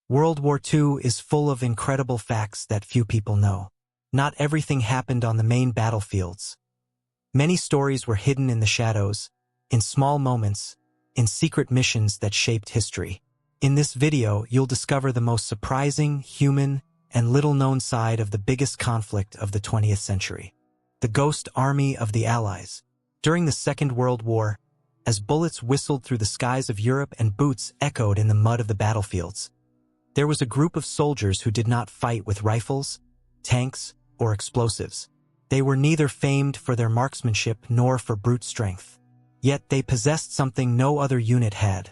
World War II is full of incredible facts that few people know. Not everything happened on the main battlefields. Many stories were hidden in the shadows, in small moments, in secret missions that shaped history. In this video, you'll discover the most surprising, human, and little-known side of the biggest conflict of the 20th century. The Ghost Army of the Allies. During the Second World War, as bullets whistled through the skies of Europe and boots echoed in the mud of the battlefields, there was a group of soldiers who did not fight with rifles, tanks, or explosives. They were neither famed for their marksmanship nor for brute strength. Yet they possessed something no other unit had: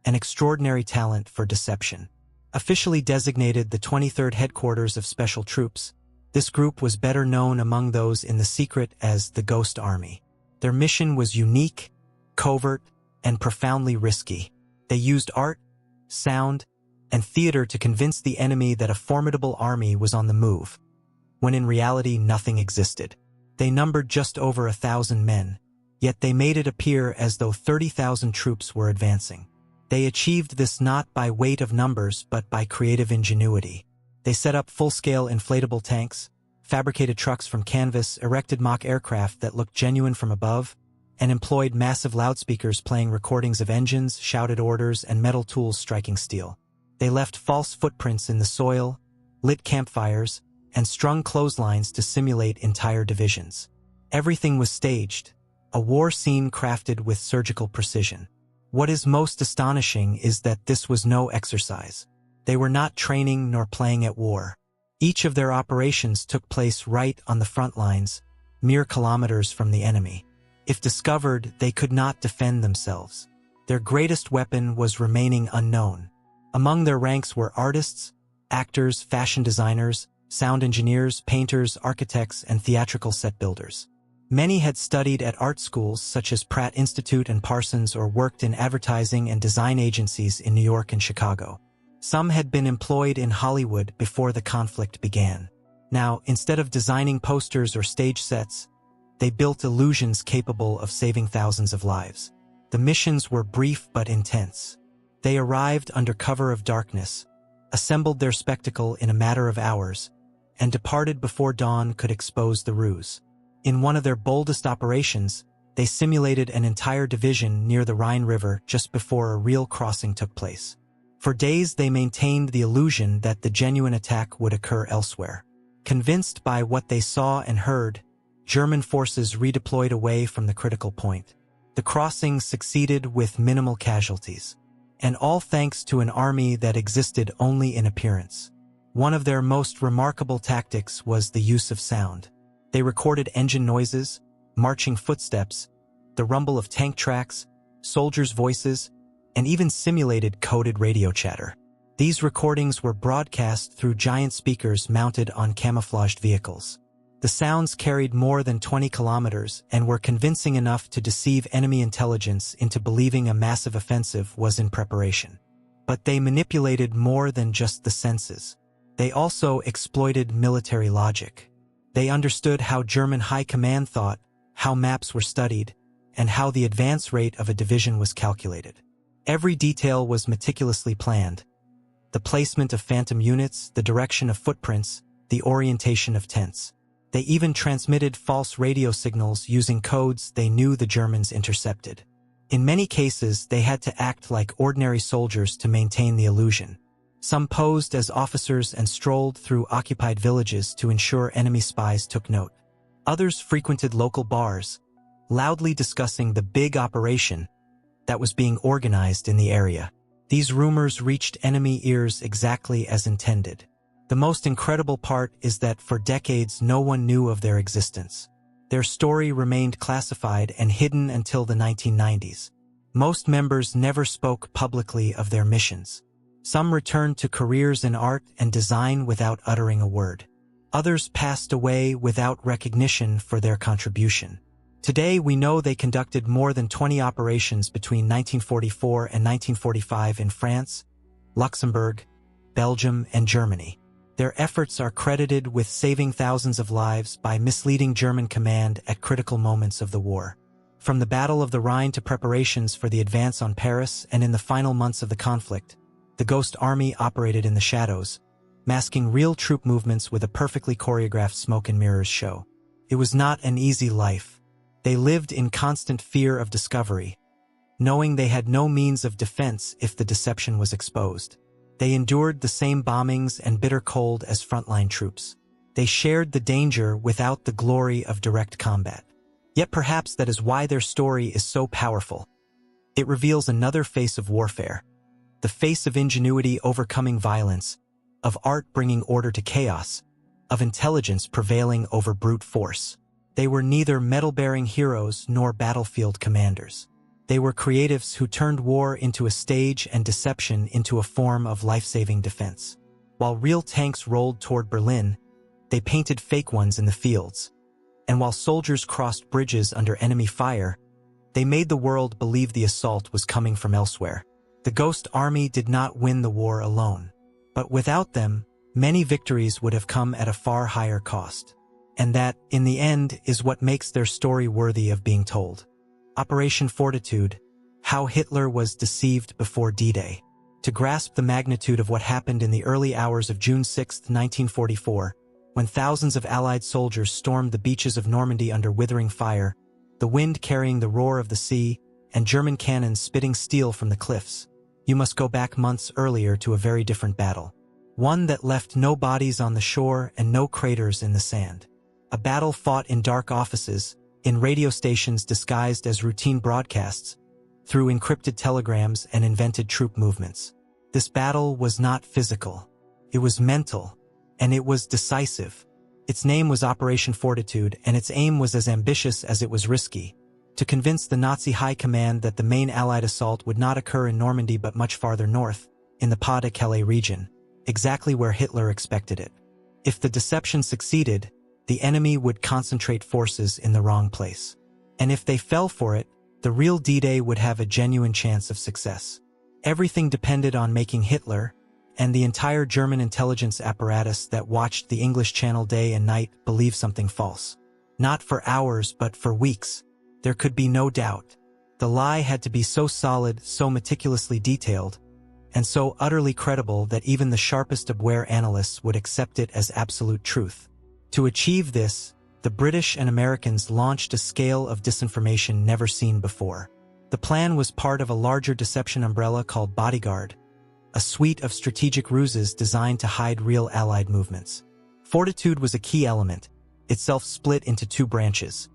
an extraordinary talent for deception. Officially designated the 23rd Headquarters of Special Troops, this group was better known among those in the secret as the Ghost Army. Their mission was unique, covert, and profoundly risky. They used art, sound, and theater to convince the enemy that a formidable army was on the move, when in reality nothing existed. They numbered just over 1,000 men, yet they made it appear as though 30,000 troops were advancing. They achieved this not by weight of numbers but by creative ingenuity. They set up full-scale inflatable tanks, fabricated trucks from canvas, erected mock aircraft that looked genuine from above, and employed massive loudspeakers playing recordings of engines, shouted orders, and metal tools striking steel. They left false footprints in the soil, lit campfires, and strung clotheslines to simulate entire divisions. Everything was staged, a war scene crafted with surgical precision. What is most astonishing is that this was no exercise. They were not training nor playing at war. Each of their operations took place right on the front lines, mere kilometers from the enemy. If discovered, they could not defend themselves. Their greatest weapon was remaining unknown. Among their ranks were artists, actors, fashion designers, sound engineers, painters, architects, and theatrical set builders. Many had studied at art schools such as Pratt Institute and Parsons, or worked in advertising and design agencies in New York and Chicago. Some had been employed in Hollywood before the conflict began. Now, instead of designing posters or stage sets, they built illusions capable of saving thousands of lives. The missions were brief but intense. They arrived under cover of darkness, assembled their spectacle in a matter of hours, and departed before dawn could expose the ruse. In one of their boldest operations, they simulated an entire division near the Rhine River just before a real crossing took place. For days they maintained the illusion that the genuine attack would occur elsewhere. Convinced by what they saw and heard, German forces redeployed away from the critical point. The crossing succeeded with minimal casualties, and all thanks to an army that existed only in appearance. One of their most remarkable tactics was the use of sound. They recorded engine noises, marching footsteps, the rumble of tank tracks, soldiers' voices, and even simulated coded radio chatter. These recordings were broadcast through giant speakers mounted on camouflaged vehicles. The sounds carried more than 20 kilometers and were convincing enough to deceive enemy intelligence into believing a massive offensive was in preparation. But they manipulated more than just the senses. They also exploited military logic. They understood how German high command thought, how maps were studied, and how the advance rate of a division was calculated. Every detail was meticulously planned: the placement of phantom units, the direction of footprints, the orientation of tents. They even transmitted false radio signals using codes they knew the Germans intercepted. In many cases, they had to act like ordinary soldiers to maintain the illusion. Some posed as officers and strolled through occupied villages to ensure enemy spies took note. Others frequented local bars, loudly discussing the big operation that was being organized in the area. These rumors reached enemy ears exactly as intended. The most incredible part is that for decades no one knew of their existence. Their story remained classified and hidden until the 1990s. Most members never spoke publicly of their missions. Some returned to careers in art and design without uttering a word. Others passed away without recognition for their contribution. Today we know they conducted more than 20 operations between 1944 and 1945 in France, Luxembourg, Belgium, and Germany. Their efforts are credited with saving thousands of lives by misleading German command at critical moments of the war. From the Battle of the Rhine to preparations for the advance on Paris and in the final months of the conflict, The Ghost Army operated in the shadows, masking real troop movements with a perfectly choreographed smoke and mirrors show. It was not an easy life. They lived in constant fear of discovery, knowing they had no means of defense if the deception was exposed. They endured the same bombings and bitter cold as frontline troops. They shared the danger without the glory of direct combat. Yet perhaps that is why their story is so powerful. It reveals another face of warfare, the face of ingenuity overcoming violence, of art bringing order to chaos, of intelligence prevailing over brute force. They were neither medal-bearing heroes nor battlefield commanders. They were creatives who turned war into a stage and deception into a form of life-saving defense. While real tanks rolled toward Berlin, they painted fake ones in the fields. And while soldiers crossed bridges under enemy fire, they made the world believe the assault was coming from elsewhere. The Ghost Army did not win the war alone. But without them, many victories would have come at a far higher cost. And that, in the end, is what makes their story worthy of being told. Operation Fortitude: How Hitler Was Deceived Before D-Day. To grasp the magnitude of what happened in the early hours of June 6, 1944, when thousands of Allied soldiers stormed the beaches of Normandy under withering fire, the wind carrying the roar of the sea, and German cannons spitting steel from the cliffs, you must go back months earlier to a very different battle. One that left no bodies on the shore and no craters in the sand. A battle fought in dark offices, in radio stations disguised as routine broadcasts, through encrypted telegrams and invented troop movements. This battle was not physical. It was mental, and it was decisive. Its name was Operation Fortitude, and its aim was as ambitious as it was risky: to convince the Nazi high command that the main Allied assault would not occur in Normandy but much farther north, in the Pas-de-Calais region, exactly where Hitler expected it. If the deception succeeded, the enemy would concentrate forces in the wrong place. And if they fell for it, the real D-Day would have a genuine chance of success. Everything depended on making Hitler, and the entire German intelligence apparatus that watched the English Channel day and night, believe something false. Not for hours but for weeks. There could be no doubt. The lie had to be so solid, so meticulously detailed, and so utterly credible that even the sharpest of aware analysts would accept it as absolute truth. To achieve this, the British and Americans launched a scale of disinformation never seen before. The plan was part of a larger deception umbrella called Bodyguard, a suite of strategic ruses designed to hide real Allied movements. Fortitude was a key element, itself split into two branches: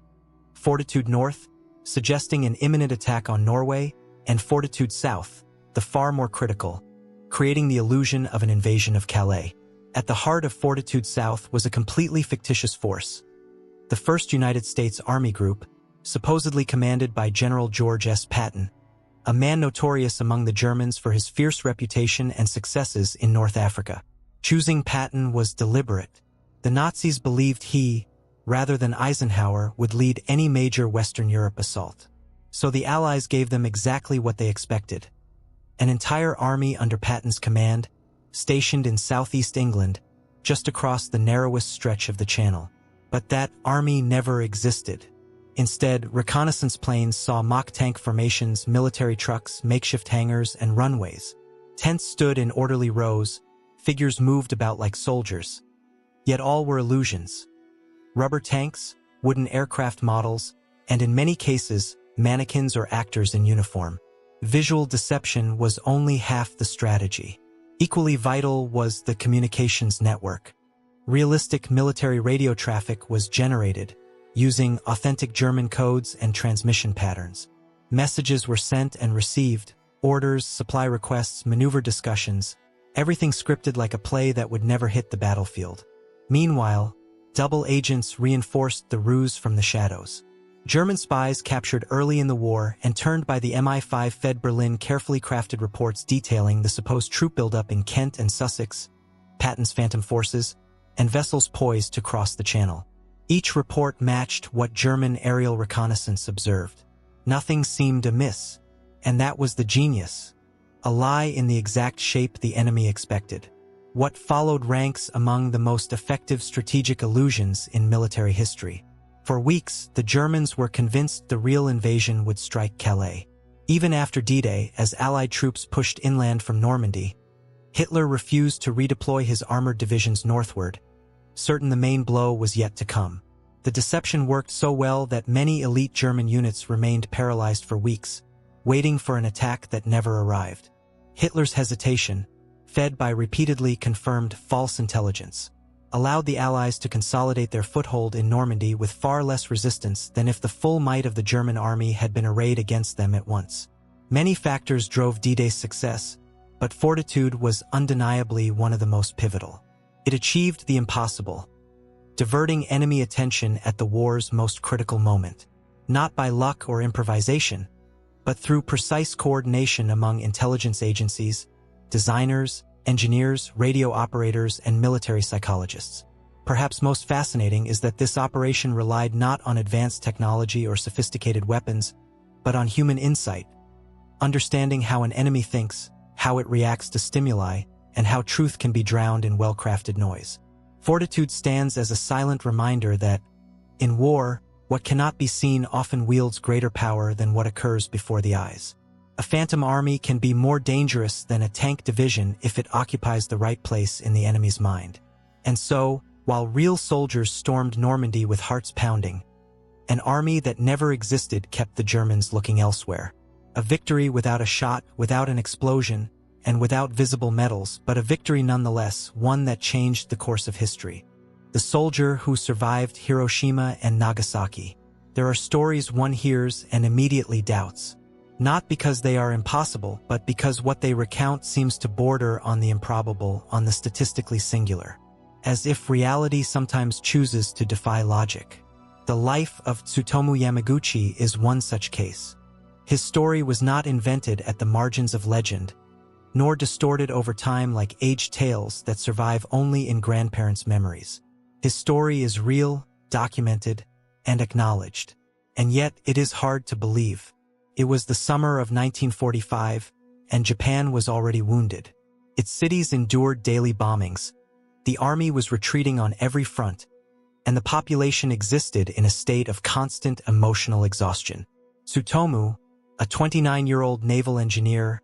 Fortitude North, suggesting an imminent attack on Norway, and Fortitude South, the far more critical, creating the illusion of an invasion of Calais. At the heart of Fortitude South was a completely fictitious force: the 1st United States Army Group, supposedly commanded by General George S. Patton, a man notorious among the Germans for his fierce reputation and successes in North Africa. Choosing Patton was deliberate. The Nazis believed he, rather than Eisenhower, would lead any major Western Europe assault. So the Allies gave them exactly what they expected: an entire army under Patton's command, stationed in southeast England, just across the narrowest stretch of the Channel. But that army never existed. Instead, reconnaissance planes saw mock tank formations, military trucks, makeshift hangars, and runways. Tents stood in orderly rows, figures moved about like soldiers. Yet all were illusions. Rubber tanks, wooden aircraft models, and in many cases, mannequins or actors in uniform. Visual deception was only half the strategy. Equally vital was the communications network. Realistic military radio traffic was generated, using authentic German codes and transmission patterns. Messages were sent and received, orders, supply requests, maneuver discussions, everything scripted like a play that would never hit the battlefield. Meanwhile, double agents reinforced the ruse from the shadows. German spies captured early in the war and turned by the MI5 fed Berlin carefully crafted reports detailing the supposed troop buildup in Kent and Sussex, Patton's phantom forces, and vessels poised to cross the Channel. Each report matched what German aerial reconnaissance observed. Nothing seemed amiss, and that was the genius: a lie in the exact shape the enemy expected. What followed ranks among the most effective strategic illusions in military history. For weeks, the Germans were convinced the real invasion would strike Calais. Even after D-Day, as Allied troops pushed inland from Normandy, Hitler refused to redeploy his armored divisions northward, certain the main blow was yet to come. The deception worked so well that many elite German units remained paralyzed for weeks, waiting for an attack that never arrived. Hitler's hesitation, fed by repeatedly confirmed false intelligence, allowed the Allies to consolidate their foothold in Normandy with far less resistance than if the full might of the German army had been arrayed against them at once. Many factors drove D-Day's success, but Fortitude was undeniably one of the most pivotal. It achieved the impossible, diverting enemy attention at the war's most critical moment, not by luck or improvisation, but through precise coordination among intelligence agencies, designers, engineers, radio operators, and military psychologists. Perhaps most fascinating is that this operation relied not on advanced technology or sophisticated weapons, but on human insight, understanding how an enemy thinks, how it reacts to stimuli, and how truth can be drowned in well-crafted noise. Fortitude stands as a silent reminder that, in war, what cannot be seen often wields greater power than what occurs before the eyes. A phantom army can be more dangerous than a tank division if it occupies the right place in the enemy's mind. And so, while real soldiers stormed Normandy with hearts pounding, an army that never existed kept the Germans looking elsewhere. A victory without a shot, without an explosion, and without visible medals, but a victory nonetheless, one that changed the course of history. The soldier who survived Hiroshima and Nagasaki. There are stories one hears and immediately doubts. Not because they are impossible, but because what they recount seems to border on the improbable, on the statistically singular. As if reality sometimes chooses to defy logic. The life of Tsutomu Yamaguchi is one such case. His story was not invented at the margins of legend, nor distorted over time like aged tales that survive only in grandparents' memories. His story is real, documented, and acknowledged. And yet it is hard to believe. It was the summer of 1945, and Japan was already wounded. Its cities endured daily bombings. The army was retreating on every front, and the population existed in a state of constant emotional exhaustion. Tsutomu, a 29-year-old naval engineer,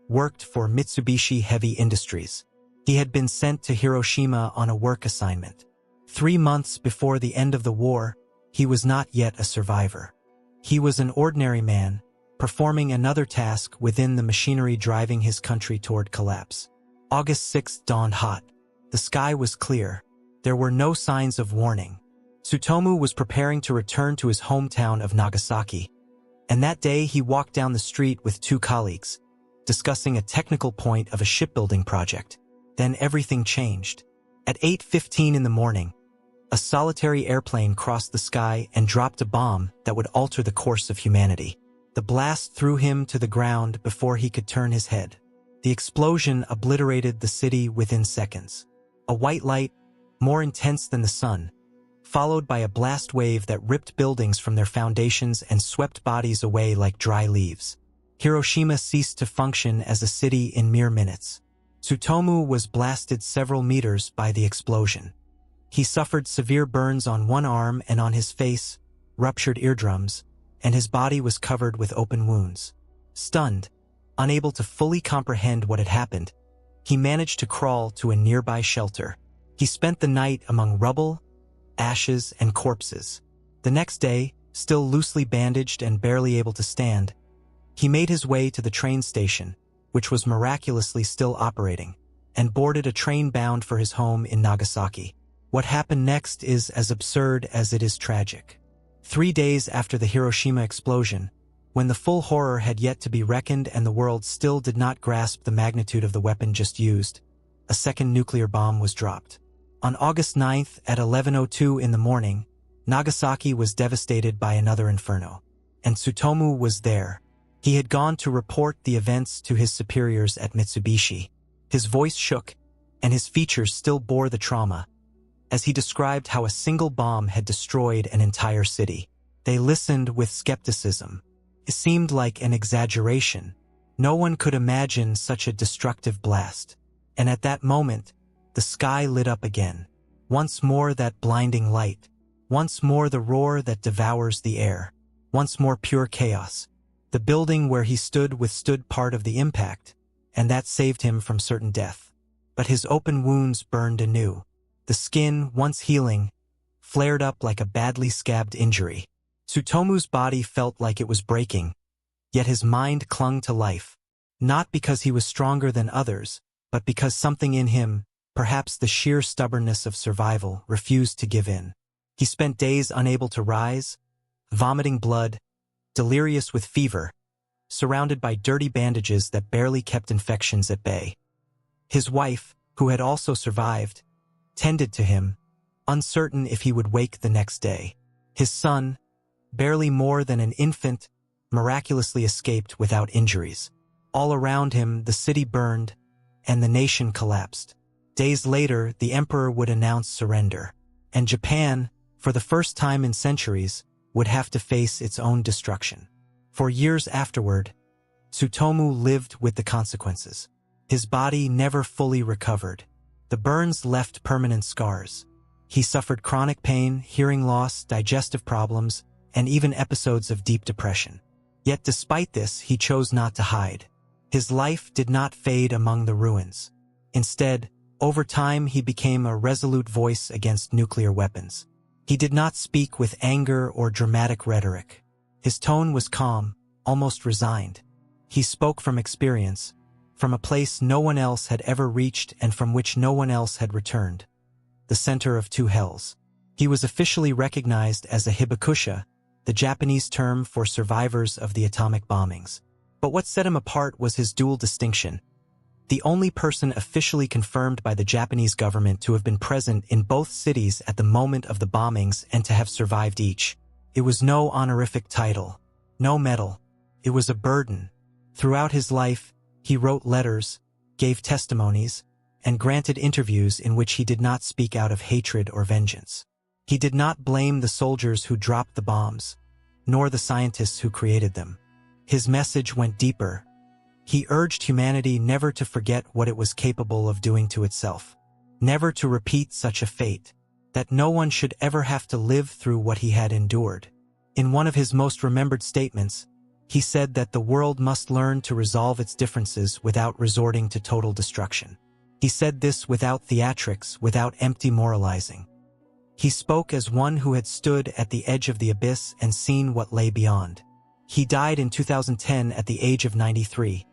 worked for Mitsubishi Heavy Industries. He had been sent to Hiroshima on a work assignment. 3 months before the end of the war, he was not yet a survivor. He was an ordinary man, performing another task within the machinery driving his country toward collapse. August 6th dawned hot. The sky was clear. There were no signs of warning. Tsutomu was preparing to return to his hometown of Nagasaki. And that day he walked down the street with 2 colleagues, discussing a technical point of a shipbuilding project. Then everything changed. At 8:15 in the morning, a solitary airplane crossed the sky and dropped a bomb that would alter the course of humanity. The blast threw him to the ground before he could turn his head. The explosion obliterated the city within seconds. A white light, more intense than the sun, followed by a blast wave that ripped buildings from their foundations and swept bodies away like dry leaves. Hiroshima ceased to function as a city in mere minutes. Tsutomu was blasted several meters by the explosion. He suffered severe burns on one arm and on his face, ruptured eardrums, and his body was covered with open wounds. Stunned, unable to fully comprehend what had happened, he managed to crawl to a nearby shelter. He spent the night among rubble, ashes, and corpses. The next day, still loosely bandaged and barely able to stand, he made his way to the train station, which was miraculously still operating, and boarded a train bound for his home in Nagasaki. What happened next is as absurd as it is tragic. 3 days after the Hiroshima explosion, when the full horror had yet to be reckoned and the world still did not grasp the magnitude of the weapon just used, a second nuclear bomb was dropped. On August 9th at 11:02 in the morning, Nagasaki was devastated by another inferno. And Tsutomu was there. He had gone to report the events to his superiors at Mitsubishi. His voice shook, and his features still bore the trauma, as he described how a single bomb had destroyed an entire city. They listened with skepticism. It seemed like an exaggeration. No one could imagine such a destructive blast. And at that moment, the sky lit up again. Once more that blinding light. Once more the roar that devours the air. Once more pure chaos. The building where he stood withstood part of the impact, and that saved him from certain death. but his open wounds burned anew. The skin, once healing, flared up like a badly scabbed injury. Tsutomu's body felt like it was breaking, yet his mind clung to life. Not because he was stronger than others, but because something in him, perhaps the sheer stubbornness of survival, refused to give in. He spent days unable to rise, vomiting blood, delirious with fever, surrounded by dirty bandages that barely kept infections at bay. His wife, who had also survived, tended to him, uncertain if he would wake the next day. His son, barely more than an infant, miraculously escaped without injuries. All around him, the city burned, and the nation collapsed. Days later, the emperor would announce surrender, and Japan, for the first time in centuries, would have to face its own destruction. For years afterward, Tsutomu lived with the consequences. His body never fully recovered. The burns left permanent scars. He suffered chronic pain, hearing loss, digestive problems, and even episodes of deep depression. Yet despite this, he chose not to hide. His life did not fade among the ruins. Instead, over time he became a resolute voice against nuclear weapons. He did not speak with anger or dramatic rhetoric. His tone was calm, almost resigned. He spoke from experience, from a place no one else had ever reached and from which no one else had returned. The center of two hells. He was officially recognized as a hibakusha, the Japanese term for survivors of the atomic bombings. But what set him apart was his dual distinction. The only person officially confirmed by the Japanese government to have been present in both cities at the moment of the bombings and to have survived each. It was no honorific title, no medal. It was a burden. Throughout his life, he wrote letters, gave testimonies, and granted interviews in which he did not speak out of hatred or vengeance. He did not blame the soldiers who dropped the bombs, nor the scientists who created them. His message went deeper. He urged humanity never to forget what it was capable of doing to itself, never to repeat such a fate, that no one should ever have to live through what he had endured. In one of his most remembered statements, he said that the world must learn to resolve its differences without resorting to total destruction. He said this without theatrics, without empty moralizing. He spoke as one who had stood at the edge of the abyss and seen what lay beyond. He died in 2010 at the age of 93,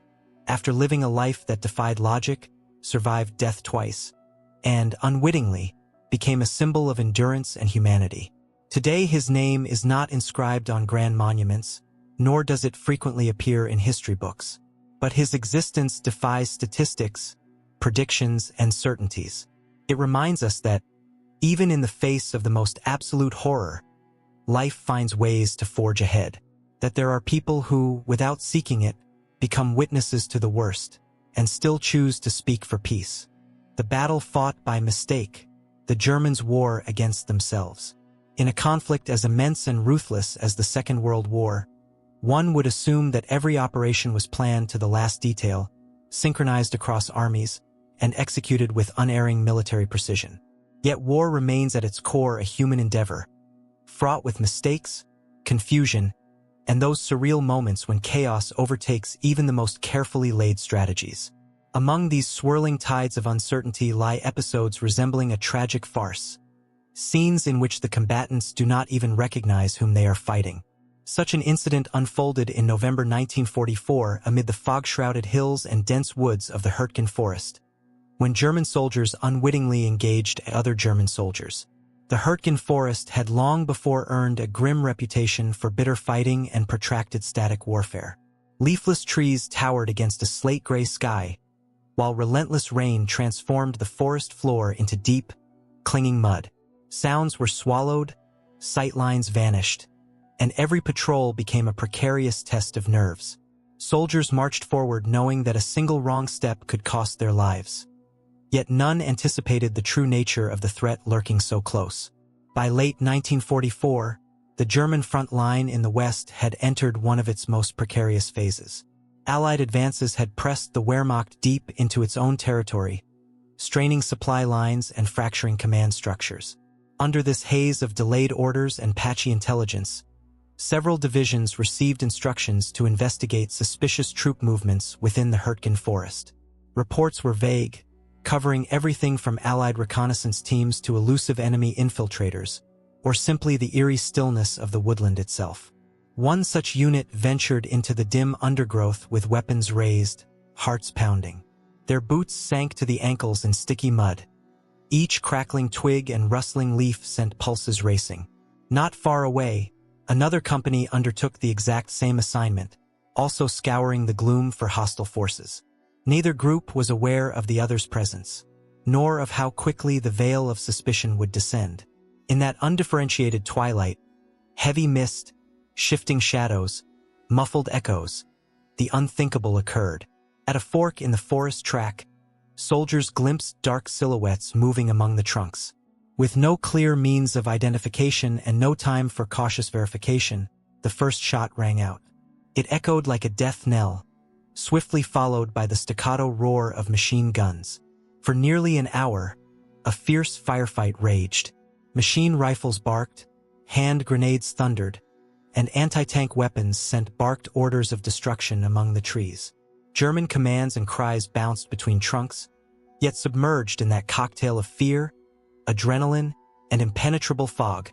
after living a life that defied logic, survived death twice, and, unwittingly, became a symbol of endurance and humanity. Today his name is not inscribed on grand monuments, nor does it frequently appear in history books. But his existence defies statistics, predictions, and certainties. It reminds us that, even in the face of the most absolute horror, life finds ways to forge ahead. That there are people who, without seeking it, become witnesses to the worst, and still choose to speak for peace. The battle fought by mistake, the Germans' war against themselves. In a conflict as immense and ruthless as the Second World War, one would assume that every operation was planned to the last detail, synchronized across armies, and executed with unerring military precision. Yet war remains at its core a human endeavor, fraught with mistakes, confusion, and those surreal moments when chaos overtakes even the most carefully laid strategies. Among these swirling tides of uncertainty lie episodes resembling a tragic farce, scenes in which the combatants do not even recognize whom they are fighting. Such an incident unfolded in November 1944 amid the fog-shrouded hills and dense woods of the Hurtgen Forest, when German soldiers unwittingly engaged other German soldiers. The Hurtgen Forest had long before earned a grim reputation for bitter fighting and protracted static warfare. Leafless trees towered against a slate-gray sky, while relentless rain transformed the forest floor into deep, clinging mud. Sounds were swallowed, sightlines vanished, and every patrol became a precarious test of nerves. Soldiers marched forward knowing that a single wrong step could cost their lives. Yet none anticipated the true nature of the threat lurking so close. By late 1944, the German front line in the West had entered one of its most precarious phases. Allied advances had pressed the Wehrmacht deep into its own territory, straining supply lines and fracturing command structures. Under this haze of delayed orders and patchy intelligence, several divisions received instructions to investigate suspicious troop movements within the Hurtgen Forest. Reports were vague, covering everything from Allied reconnaissance teams to elusive enemy infiltrators, or simply the eerie stillness of the woodland itself. One such unit ventured into the dim undergrowth with weapons raised, hearts pounding. Their boots sank to the ankles in sticky mud. Each crackling twig and rustling leaf sent pulses racing. Not far away, another company undertook the exact same assignment, also scouring the gloom for hostile forces. Neither group was aware of the other's presence, nor of how quickly the veil of suspicion would descend. In that undifferentiated twilight, heavy mist, shifting shadows, muffled echoes, the unthinkable occurred. At a fork in the forest track, soldiers glimpsed dark silhouettes moving among the trunks. With no clear means of identification and no time for cautious verification, the first shot rang out. It echoed like a death knell, swiftly followed by the staccato roar of machine guns. For nearly an hour, a fierce firefight raged. Machine rifles barked, hand grenades thundered, and anti-tank weapons sent barked orders of destruction among the trees. German commands and cries bounced between trunks, yet submerged in that cocktail of fear, adrenaline, and impenetrable fog.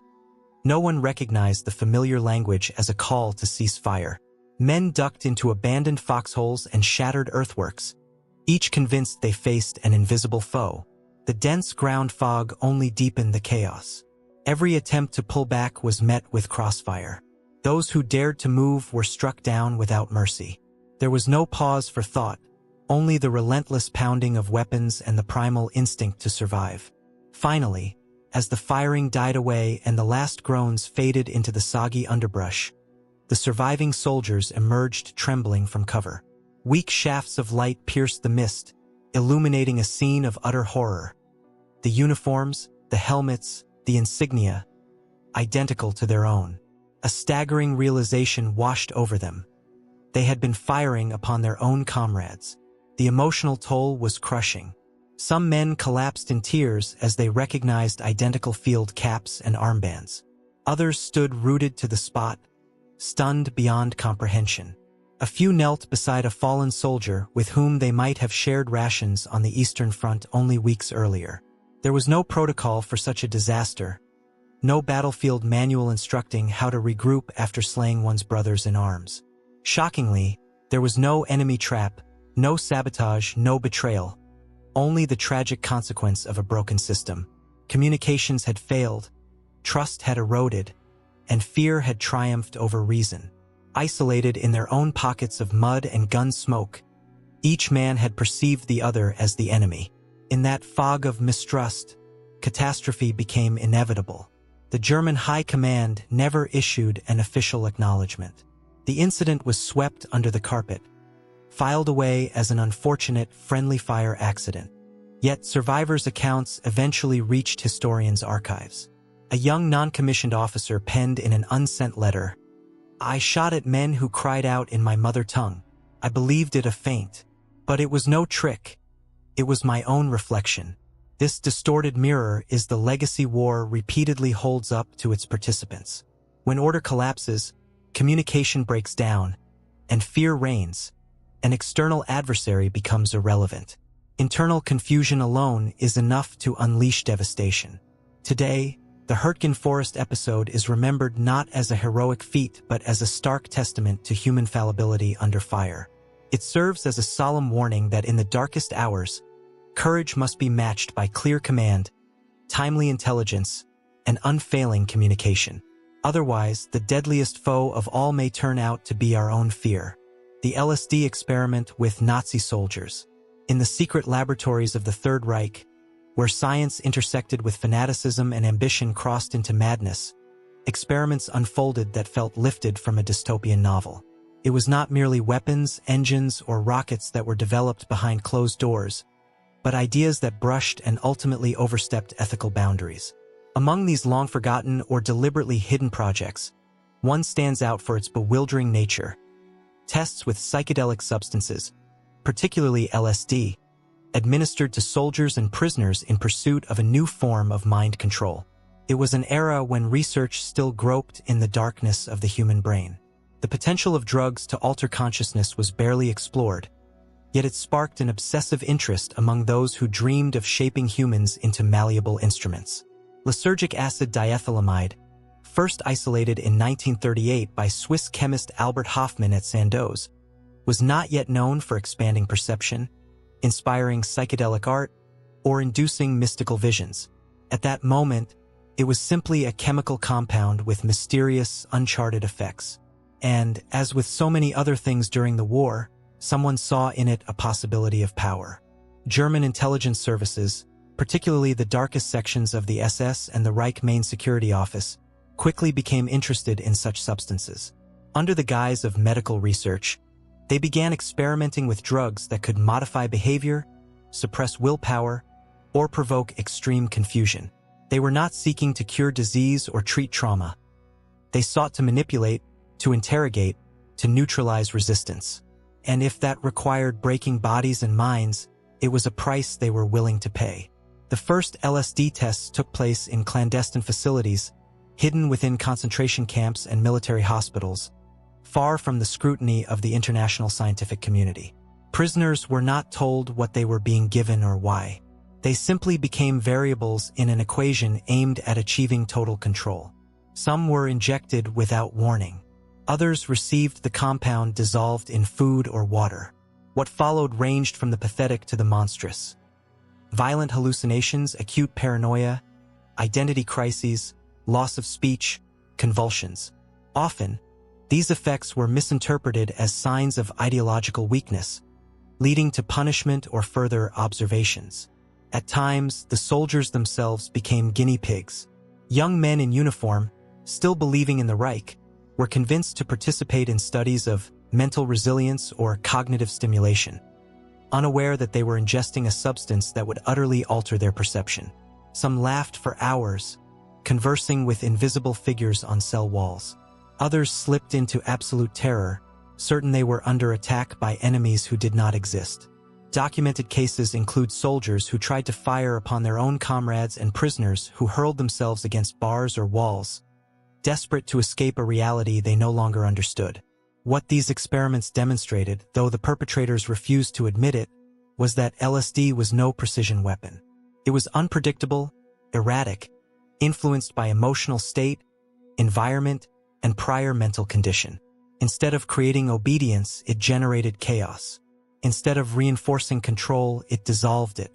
No one recognized the familiar language as a call to cease fire. Men ducked into abandoned foxholes and shattered earthworks, each convinced they faced an invisible foe. The dense ground fog only deepened the chaos. Every attempt to pull back was met with crossfire. Those who dared to move were struck down without mercy. There was no pause for thought, only the relentless pounding of weapons and the primal instinct to survive. Finally, as the firing died away and the last groans faded into the soggy underbrush, the surviving soldiers emerged trembling from cover. Weak shafts of light pierced the mist, illuminating a scene of utter horror. The uniforms, the helmets, the insignia, identical to their own. A staggering realization washed over them. They had been firing upon their own comrades. The emotional toll was crushing. Some men collapsed in tears as they recognized identical field caps and armbands. Others stood rooted to the spot, stunned beyond comprehension. A few knelt beside a fallen soldier with whom they might have shared rations on the Eastern Front only weeks earlier. There was no protocol for such a disaster, no battlefield manual instructing how to regroup after slaying one's brothers in arms. Shockingly, there was no enemy trap, no sabotage, no betrayal, only the tragic consequence of a broken system. Communications had failed, trust had eroded, and fear had triumphed over reason. Isolated in their own pockets of mud and gun smoke, each man had perceived the other as the enemy. In that fog of mistrust, catastrophe became inevitable. The German High Command never issued an official acknowledgement. The incident was swept under the carpet, filed away as an unfortunate friendly fire accident. Yet survivors' accounts eventually reached historians' archives. A young non-commissioned officer penned in an unsent letter, "I shot at men who cried out in my mother tongue. I believed it a feint. But it was no trick. It was my own reflection." This distorted mirror is the legacy war repeatedly holds up to its participants. When order collapses, communication breaks down, and fear reigns. An external adversary becomes irrelevant. Internal confusion alone is enough to unleash devastation. Today, the Hurtgen Forest episode is remembered not as a heroic feat but as a stark testament to human fallibility under fire. It serves as a solemn warning that in the darkest hours, courage must be matched by clear command, timely intelligence, and unfailing communication. Otherwise, the deadliest foe of all may turn out to be our own fear. The LSD experiment with Nazi soldiers. In the secret laboratories of the Third Reich, where science intersected with fanaticism and ambition crossed into madness, experiments unfolded that felt lifted from a dystopian novel. It was not merely weapons, engines, or rockets that were developed behind closed doors, but ideas that brushed and ultimately overstepped ethical boundaries. Among these long-forgotten or deliberately hidden projects, one stands out for its bewildering nature. Tests with psychedelic substances, particularly LSD, administered to soldiers and prisoners in pursuit of a new form of mind control. It was an era when research still groped in the darkness of the human brain. The potential of drugs to alter consciousness was barely explored, yet it sparked an obsessive interest among those who dreamed of shaping humans into malleable instruments. Lysergic acid diethylamide, first isolated in 1938 by Swiss chemist Albert Hofmann at Sandoz, was not yet known for expanding perception, inspiring psychedelic art, or inducing mystical visions. At that moment, it was simply a chemical compound with mysterious, uncharted effects. And, as with so many other things during the war, someone saw in it a possibility of power. German intelligence services, particularly the darkest sections of the SS and the Reich Main Security Office, quickly became interested in such substances. Under the guise of medical research, they began experimenting with drugs that could modify behavior, suppress willpower, or provoke extreme confusion. They were not seeking to cure disease or treat trauma. They sought to manipulate, to interrogate, to neutralize resistance. And if that required breaking bodies and minds, it was a price they were willing to pay. The first LSD tests took place in clandestine facilities, hidden within concentration camps and military hospitals, far from the scrutiny of the international scientific community. Prisoners were not told what they were being given or why. They simply became variables in an equation aimed at achieving total control. Some were injected without warning. Others received the compound dissolved in food or water. What followed ranged from the pathetic to the monstrous. Violent hallucinations, acute paranoia, identity crises, loss of speech, convulsions. Often, these effects were misinterpreted as signs of ideological weakness, leading to punishment or further observations. At times, the soldiers themselves became guinea pigs. Young men in uniform, still believing in the Reich, were convinced to participate in studies of mental resilience or cognitive stimulation, unaware that they were ingesting a substance that would utterly alter their perception. Some laughed for hours, conversing with invisible figures on cell walls. Others slipped into absolute terror, certain they were under attack by enemies who did not exist. Documented cases include soldiers who tried to fire upon their own comrades and prisoners who hurled themselves against bars or walls, desperate to escape a reality they no longer understood. What these experiments demonstrated, though the perpetrators refused to admit it, was that LSD was no precision weapon. It was unpredictable, erratic, influenced by emotional state, environment, and prior mental condition. Instead of creating obedience, it generated chaos. Instead of reinforcing control, it dissolved it.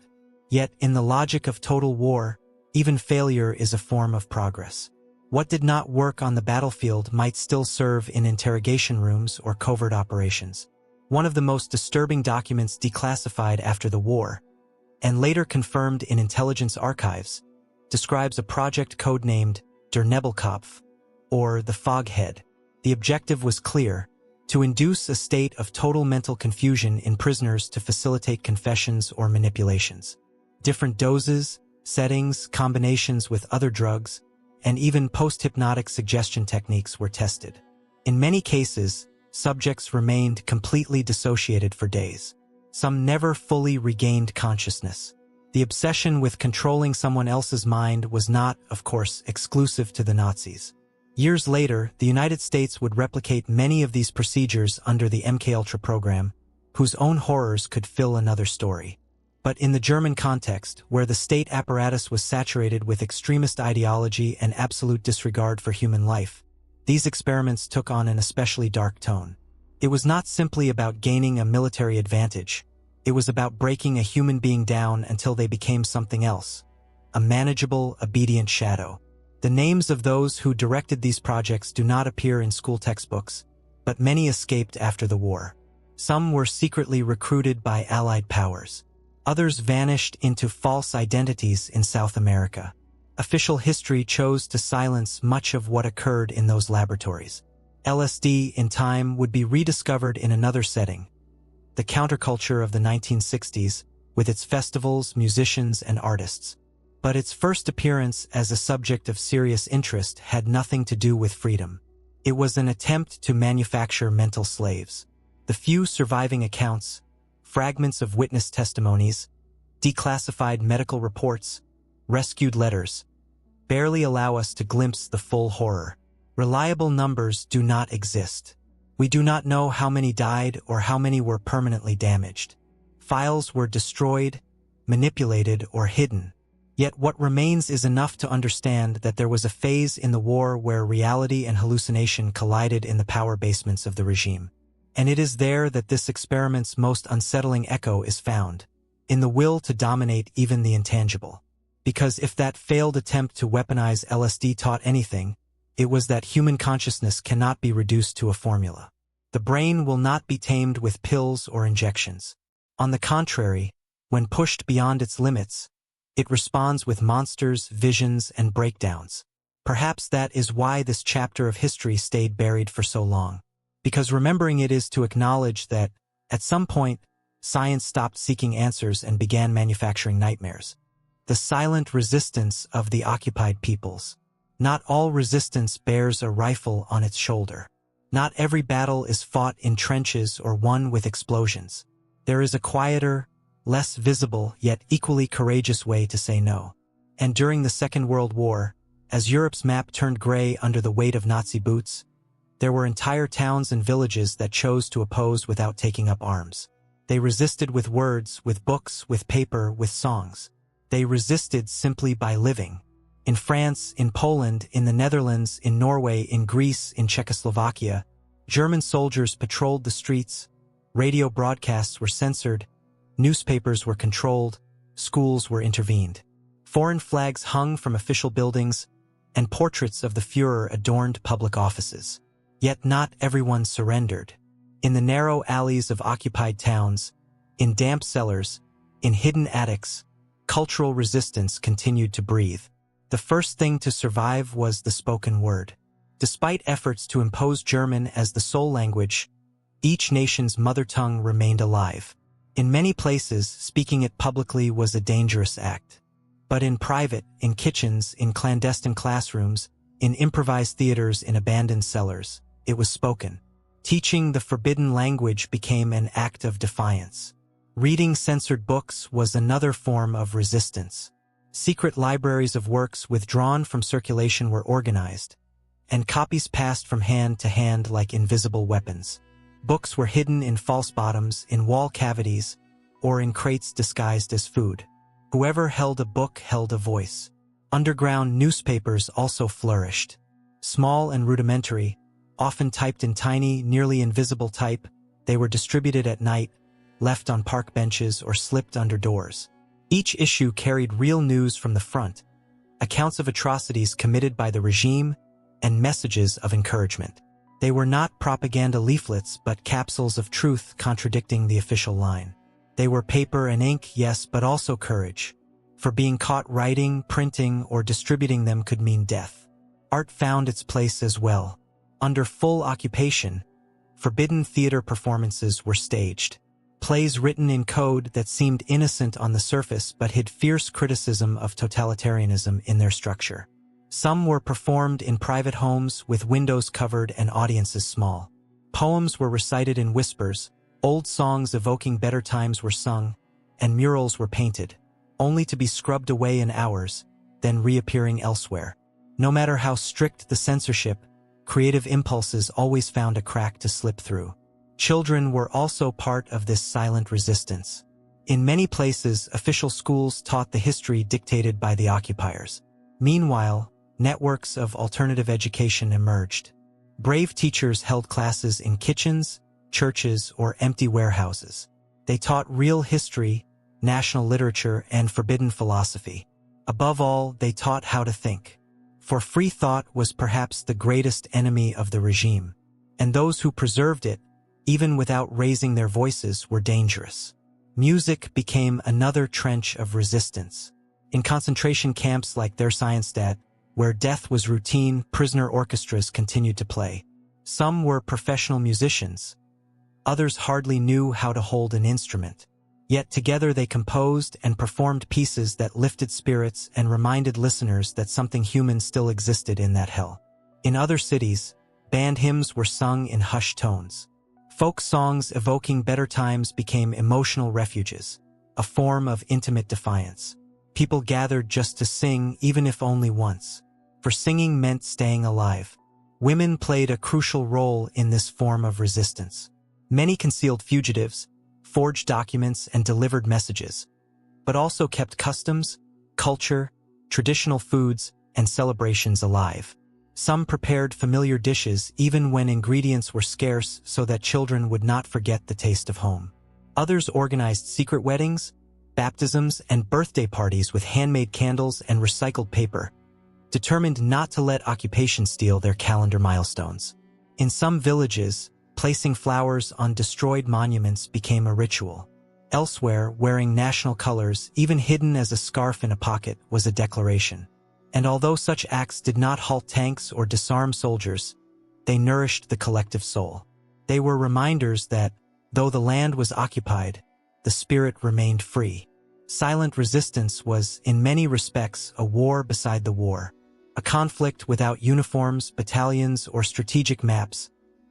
Yet, in the logic of total war, even failure is a form of progress. What did not work on the battlefield might still serve in interrogation rooms or covert operations. One of the most disturbing documents declassified after the war, and later confirmed in intelligence archives, describes a project codenamed Der Nebelkopf, or the Foghead. The objective was clear: to induce a state of total mental confusion in prisoners to facilitate confessions or manipulations. Different doses, settings, combinations with other drugs, and even post-hypnotic suggestion techniques were tested. In many cases, subjects remained completely dissociated for days. Some never fully regained consciousness. The obsession with controlling someone else's mind was not, of course, exclusive to the Nazis. Years later, the United States would replicate many of these procedures under the MKUltra program, whose own horrors could fill another story. But in the German context, where the state apparatus was saturated with extremist ideology and absolute disregard for human life, these experiments took on an especially dark tone. It was not simply about gaining a military advantage. It was about breaking a human being down until they became something else, a manageable, obedient shadow. The names of those who directed these projects do not appear in school textbooks, but many escaped after the war. Some were secretly recruited by Allied powers. Others vanished into false identities in South America. Official history chose to silence much of what occurred in those laboratories. LSD, in time, would be rediscovered in another setting: the counterculture of the 1960s, with its festivals, musicians, and artists. But its first appearance as a subject of serious interest had nothing to do with freedom. It was an attempt to manufacture mental slaves. The few surviving accounts, fragments of witness testimonies, declassified medical reports, rescued letters, barely allow us to glimpse the full horror. Reliable numbers do not exist. We do not know how many died or how many were permanently damaged. files were destroyed, manipulated, or hidden. Yet what remains is enough to understand that there was a phase in the war where reality and hallucination collided in the power basements of the regime. And it is there that this experiment's most unsettling echo is found, in the will to dominate even the intangible. Because if that failed attempt to weaponize LSD taught anything, it was that human consciousness cannot be reduced to a formula. The brain will not be tamed with pills or injections. On the contrary, when pushed beyond its limits, it responds with monsters, visions, and breakdowns. Perhaps that is why this chapter of history stayed buried for so long. Because remembering it is to acknowledge that, at some point, science stopped seeking answers and began manufacturing nightmares. The silent resistance of the occupied peoples. Not all resistance bears a rifle on its shoulder. Not every battle is fought in trenches or won with explosions. There is a quieter, less visible, yet equally courageous way to say no. And during the Second World War, as Europe's map turned gray under the weight of Nazi boots, there were entire towns and villages that chose to oppose without taking up arms. They resisted with words, with books, with paper, with songs. They resisted simply by living. In France, in Poland, in the Netherlands, in Norway, in Greece, in Czechoslovakia, German soldiers patrolled the streets, radio broadcasts were censored, newspapers were controlled, schools were intervened. Foreign flags hung from official buildings, and portraits of the Führer adorned public offices. Yet not everyone surrendered. In the narrow alleys of occupied towns, in damp cellars, in hidden attics, cultural resistance continued to breathe. The first thing to survive was the spoken word. Despite efforts to impose German as the sole language, each nation's mother tongue remained alive. In many places, speaking it publicly was a dangerous act. But in private, in kitchens, in clandestine classrooms, in improvised theaters, in abandoned cellars, it was spoken. Teaching the forbidden language became an act of defiance. Reading censored books was another form of resistance. Secret libraries of works withdrawn from circulation were organized, and copies passed from hand to hand like invisible weapons. Books were hidden in false bottoms, in wall cavities, or in crates disguised as food. Whoever held a book held a voice. Underground newspapers also flourished. Small and rudimentary, often typed in tiny, nearly invisible type, they were distributed at night, left on park benches, or slipped under doors. Each issue carried real news from the front, accounts of atrocities committed by the regime, and messages of encouragement. They were not propaganda leaflets but capsules of truth contradicting the official line. They were paper and ink, yes, but also courage. For being caught writing, printing, or distributing them could mean death. Art found its place as well. Under full occupation, forbidden theater performances were staged. Plays written in code that seemed innocent on the surface but hid fierce criticism of totalitarianism in their structure. Some were performed in private homes with windows covered and audiences small. Poems were recited in whispers, old songs evoking better times were sung, and murals were painted, only to be scrubbed away in hours, then reappearing elsewhere. No matter how strict the censorship, creative impulses always found a crack to slip through. Children were also part of this silent resistance. In many places, official schools taught the history dictated by the occupiers. Meanwhile, networks of alternative education emerged. Brave teachers held classes in kitchens, churches, or empty warehouses. They taught real history, national literature, and forbidden philosophy. Above all, they taught how to think. For free thought was perhaps the greatest enemy of the regime, and those who preserved it, even without raising their voices, were dangerous. Music became another trench of resistance. In concentration camps like Theresienstadt, where death was routine, prisoner orchestras continued to play. Some were professional musicians. Others hardly knew how to hold an instrument. Yet together they composed and performed pieces that lifted spirits and reminded listeners that something human still existed in that hell. In other cities, band hymns were sung in hushed tones. Folk songs evoking better times became emotional refuges, a form of intimate defiance. People gathered just to sing, even if only once. For singing meant staying alive. Women played a crucial role in this form of resistance. Many concealed fugitives, forged documents, and delivered messages, but also kept customs, culture, traditional foods, and celebrations alive. Some prepared familiar dishes even when ingredients were scarce so that children would not forget the taste of home. Others organized secret weddings, baptisms, and birthday parties with handmade candles and recycled paper, determined not to let occupation steal their calendar milestones. In some villages, placing flowers on destroyed monuments became a ritual. Elsewhere, wearing national colors, even hidden as a scarf in a pocket, was a declaration. And although such acts did not halt tanks or disarm soldiers, they nourished the collective soul. They were reminders that, though the land was occupied, the spirit remained free. Silent resistance was, in many respects, a war beside the war. A conflict without uniforms, battalions, or strategic maps,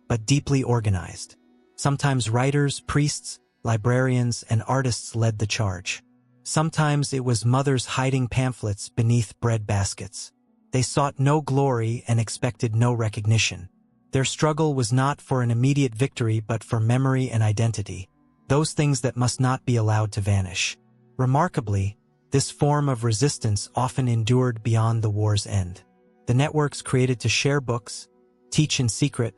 but deeply organized. Sometimes writers, priests, librarians, and artists led the charge. Sometimes it was mothers hiding pamphlets beneath bread baskets. They sought no glory and expected no recognition. Their struggle was not for an immediate victory but for memory and identity, those things that must not be allowed to vanish. Remarkably, this form of resistance often endured beyond the war's end. The networks created to share books, teach in secret,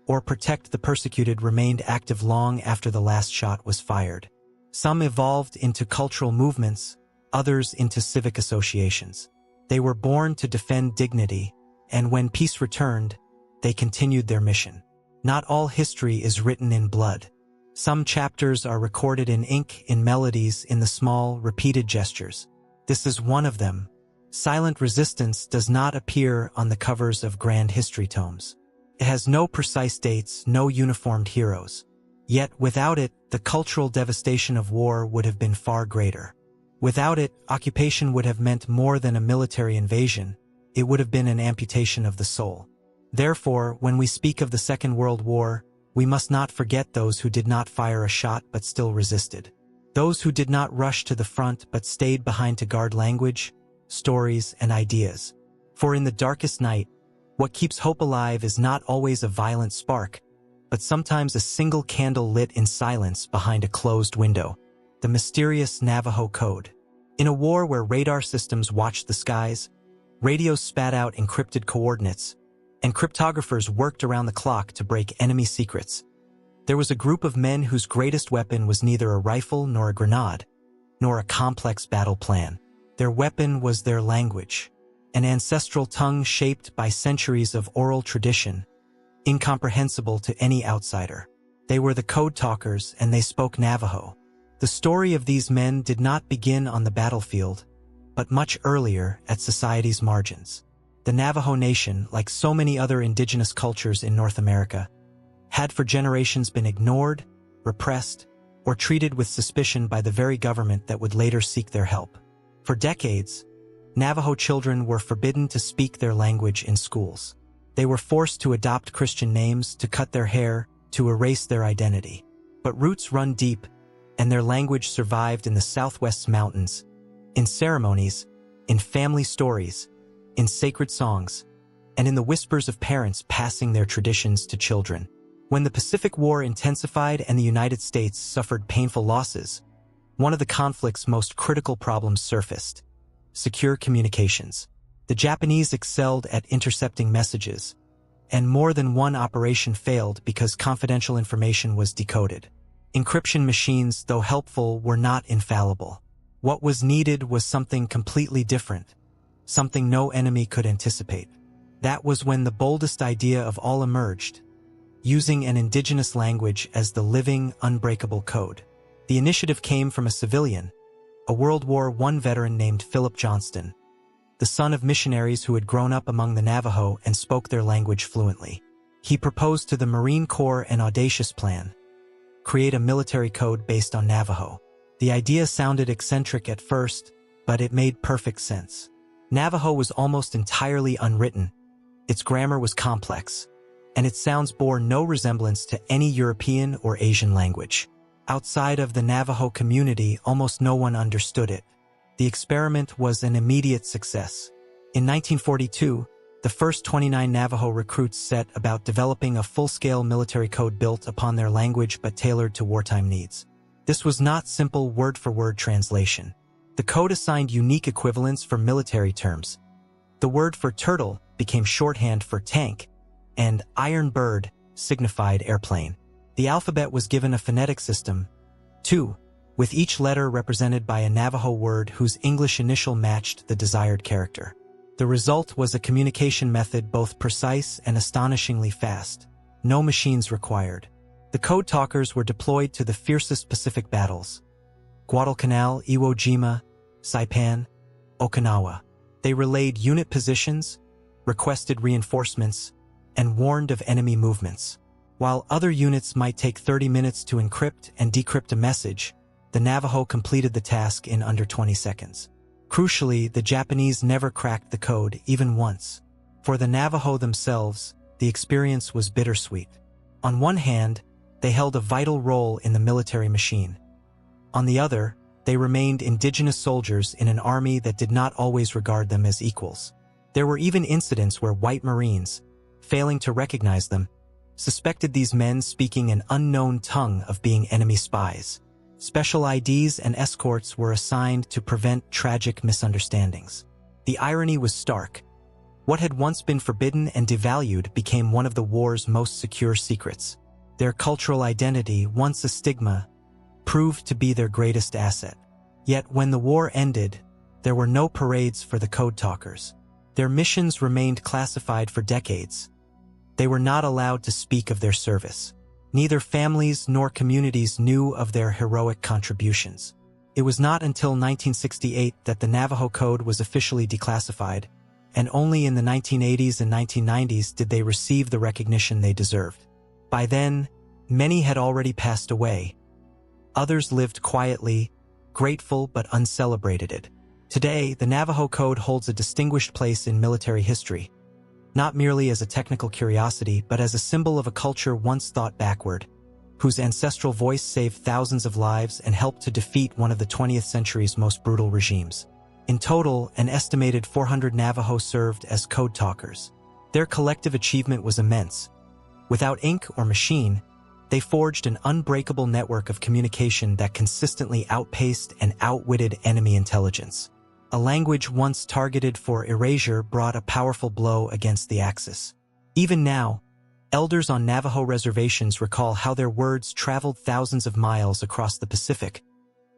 or protect the persecuted remained active long after the last shot was fired. Some evolved into cultural movements, others into civic associations. They were born to defend dignity, and when peace returned, they continued their mission. Not all history is written in blood. Some chapters are recorded in ink, in melodies, in the small, repeated gestures. This is one of them. Silent resistance does not appear on the covers of grand history tomes. It has no precise dates, no uniformed heroes. Yet without it, the cultural devastation of war would have been far greater. Without it, occupation would have meant more than a military invasion. It would have been an amputation of the soul. Therefore, when we speak of the Second World War, we must not forget those who did not fire a shot but still resisted. Those who did not rush to the front but stayed behind to guard language, stories, and ideas. For in the darkest night, what keeps hope alive is not always a violent spark, but sometimes a single candle lit in silence behind a closed window. The mysterious Navajo code. In a war where radar systems watched the skies, radios spat out encrypted coordinates, and cryptographers worked around the clock to break enemy secrets, there was a group of men whose greatest weapon was neither a rifle nor a grenade, nor a complex battle plan. Their weapon was their language, an ancestral tongue shaped by centuries of oral tradition, incomprehensible to any outsider. They were the code talkers, and they spoke Navajo. The story of these men did not begin on the battlefield, but much earlier at society's margins. The Navajo Nation, like so many other indigenous cultures in North America, had for generations been ignored, repressed, or treated with suspicion by the very government that would later seek their help. For decades, Navajo children were forbidden to speak their language in schools. They were forced to adopt Christian names, to cut their hair, to erase their identity. But roots run deep, and their language survived in the Southwest mountains, in ceremonies, in family stories, in sacred songs, and in the whispers of parents passing their traditions to children. When the Pacific War intensified and the United States suffered painful losses, one of the conflict's most critical problems surfaced: secure communications. The Japanese excelled at intercepting messages, and more than one operation failed because confidential information was decoded. Encryption machines, though helpful, were not infallible. What was needed was something completely different, something no enemy could anticipate. That was when the boldest idea of all emerged, using an indigenous language as the living, unbreakable code. The initiative came from a civilian, a World War I veteran named Philip Johnston, the son of missionaries who had grown up among the Navajo and spoke their language fluently. He proposed to the Marine Corps an audacious plan: create a military code based on Navajo. The idea sounded eccentric at first, but it made perfect sense. Navajo was almost entirely unwritten, its grammar was complex, and its sounds bore no resemblance to any European or Asian language. Outside of the Navajo community, almost no one understood it. The experiment was an immediate success. In 1942, the first 29 Navajo recruits set about developing a full-scale military code built upon their language but tailored to wartime needs. This was not simple word-for-word translation. The code assigned unique equivalents for military terms. The word for turtle became shorthand for tank, and iron bird signified airplane. The alphabet was given a phonetic system, too, with each letter represented by a Navajo word whose English initial matched the desired character. The result was a communication method both precise and astonishingly fast. No machines required. The code talkers were deployed to the fiercest Pacific battles: Guadalcanal, Iwo Jima, Saipan, Okinawa. They relayed unit positions, requested reinforcements, and warned of enemy movements. While other units might take 30 minutes to encrypt and decrypt a message, the Navajo completed the task in under 20 seconds. Crucially, the Japanese never cracked the code even once. For the Navajo themselves, the experience was bittersweet. On one hand, they held a vital role in the military machine. On the other, they remained indigenous soldiers in an army that did not always regard them as equals. There were even incidents where white Marines, failing to recognize them, suspected these men speaking an unknown tongue of being enemy spies. Special IDs and escorts were assigned to prevent tragic misunderstandings. The irony was stark. What had once been forbidden and devalued became one of the war's most secure secrets. Their cultural identity, once a stigma, proved to be their greatest asset. Yet when the war ended, there were no parades for the code talkers. Their missions remained classified for decades. They were not allowed to speak of their service. Neither families nor communities knew of their heroic contributions. It was not until 1968 that the Navajo Code was officially declassified, and only in the 1980s and 1990s did they receive the recognition they deserved. By then, many had already passed away. Others lived quietly, grateful but uncelebrated. Today, the Navajo Code holds a distinguished place in military history, not merely as a technical curiosity, but as a symbol of a culture once thought backward, whose ancestral voice saved thousands of lives and helped to defeat one of the 20th century's most brutal regimes. In total, an estimated 400 Navajo served as code talkers. Their collective achievement was immense. Without ink or machine, they forged an unbreakable network of communication that consistently outpaced and outwitted enemy intelligence. A language once targeted for erasure brought a powerful blow against the Axis. Even now, elders on Navajo reservations recall how their words traveled thousands of miles across the Pacific,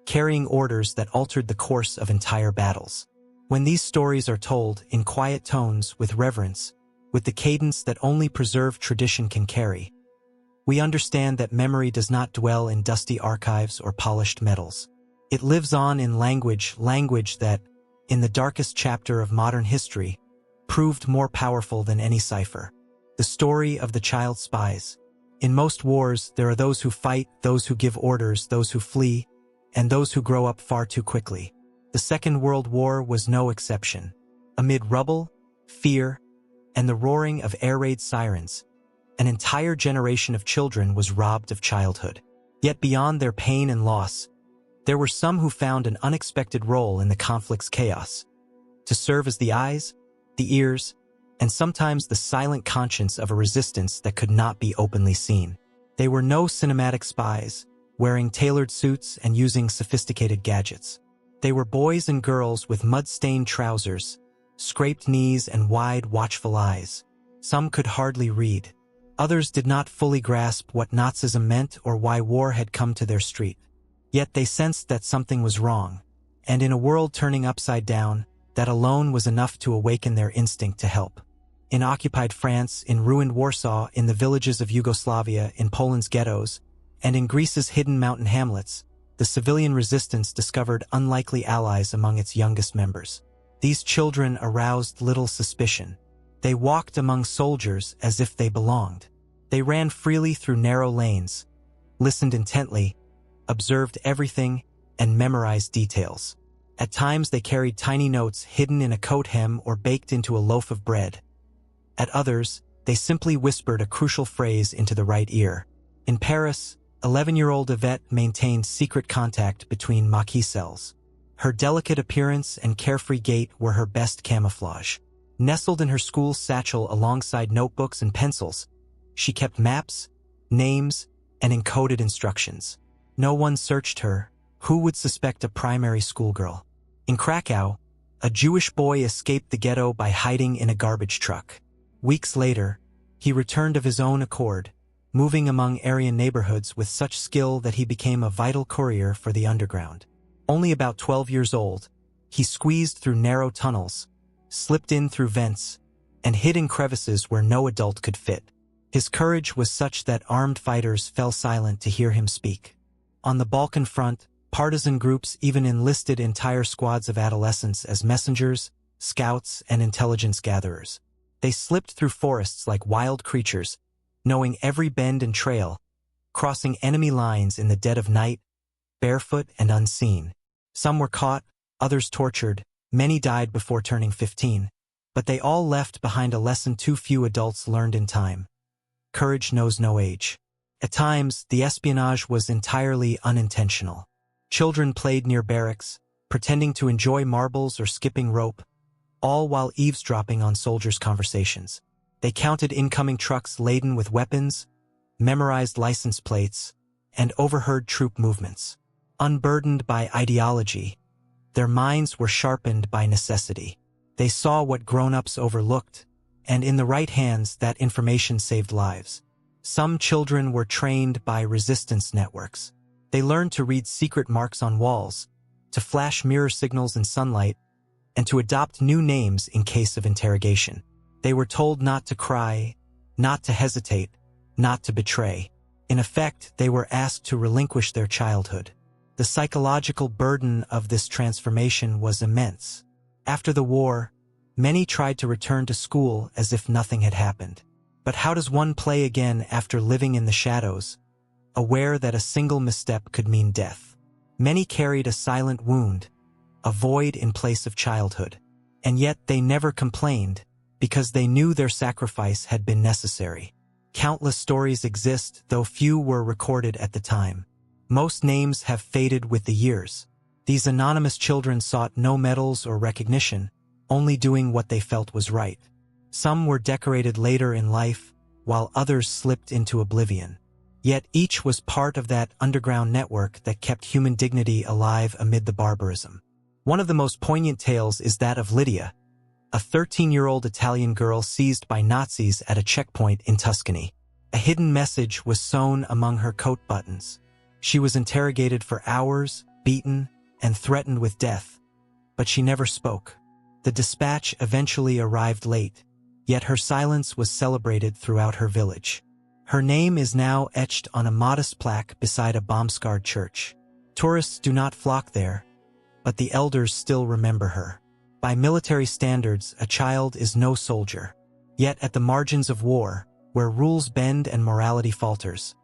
carrying orders that altered the course of entire battles. When these stories are told in quiet tones with reverence, with the cadence that only preserved tradition can carry, we understand that memory does not dwell in dusty archives or polished metals. It lives on in language that, in the darkest chapter of modern history, proved more powerful than any cipher. The story of the child spies. In most wars, there are those who fight, those who give orders, those who flee, and those who grow up far too quickly. The Second World War was no exception. Amid rubble, fear, and the roaring of air raid sirens, an entire generation of children was robbed of childhood. Yet beyond their pain and loss, there were some who found an unexpected role in the conflict's chaos, to serve as the eyes, the ears, and sometimes the silent conscience of a resistance that could not be openly seen. They were no cinematic spies, wearing tailored suits and using sophisticated gadgets. They were boys and girls with mud-stained trousers, scraped knees, and wide, watchful eyes. Some could hardly read. Others did not fully grasp what Nazism meant or why war had come to their street. Yet they sensed that something was wrong, and in a world turning upside down, that alone was enough to awaken their instinct to help. In occupied France, in ruined Warsaw, in the villages of Yugoslavia, in Poland's ghettos, and in Greece's hidden mountain hamlets, the civilian resistance discovered unlikely allies among its youngest members. These children aroused little suspicion. They walked among soldiers as if they belonged. They ran freely through narrow lanes, listened intently, observed everything, and memorized details. At times they carried tiny notes hidden in a coat hem or baked into a loaf of bread. At others, they simply whispered a crucial phrase into the right ear. In Paris, 11-year-old Yvette maintained secret contact between Maquis cells. Her delicate appearance and carefree gait were her best camouflage. Nestled in her school satchel alongside notebooks and pencils, she kept maps, names, and encoded instructions. No one searched her. Who would suspect a primary schoolgirl? In Krakow, a Jewish boy escaped the ghetto by hiding in a garbage truck. Weeks later, he returned of his own accord, moving among Aryan neighborhoods with such skill that he became a vital courier for the underground. Only about 12 years old, he squeezed through narrow tunnels, slipped in through vents, and hid in crevices where no adult could fit. His courage was such that armed fighters fell silent to hear him speak. On the Balkan front, partisan groups even enlisted entire squads of adolescents as messengers, scouts, and intelligence gatherers. They slipped through forests like wild creatures, knowing every bend and trail, crossing enemy lines in the dead of night, barefoot and unseen. Some were caught, others tortured, many died before turning 15. But they all left behind a lesson too few adults learned in time. Courage knows no age. At times, the espionage was entirely unintentional. Children played near barracks, pretending to enjoy marbles or skipping rope, all while eavesdropping on soldiers' conversations. They counted incoming trucks laden with weapons, memorized license plates, and overheard troop movements. Unburdened by ideology, their minds were sharpened by necessity. They saw what grown-ups overlooked, and in the right hands that information saved lives. Some children were trained by resistance networks. They learned to read secret marks on walls, to flash mirror signals in sunlight, and to adopt new names in case of interrogation. They were told not to cry, not to hesitate, not to betray. In effect, they were asked to relinquish their childhood. The psychological burden of this transformation was immense. After the war, many tried to return to school as if nothing had happened. But how does one play again after living in the shadows, aware that a single misstep could mean death? Many carried a silent wound, a void in place of childhood. And yet they never complained, because they knew their sacrifice had been necessary. Countless stories exist, though few were recorded at the time. Most names have faded with the years. These anonymous children sought no medals or recognition, only doing what they felt was right. Some were decorated later in life, while others slipped into oblivion. Yet each was part of that underground network that kept human dignity alive amid the barbarism. One of the most poignant tales is that of Lydia, a 13-year-old Italian girl seized by Nazis at a checkpoint in Tuscany. A hidden message was sewn among her coat buttons. She was interrogated for hours, beaten, and threatened with death, but she never spoke. The dispatch eventually arrived late, yet her silence was celebrated throughout her village. Her name is now etched on a modest plaque beside a bomb-scarred church. Tourists do not flock there, but the elders still remember her. By military standards, a child is no soldier. Yet at the margins of war, where rules bend and morality falters,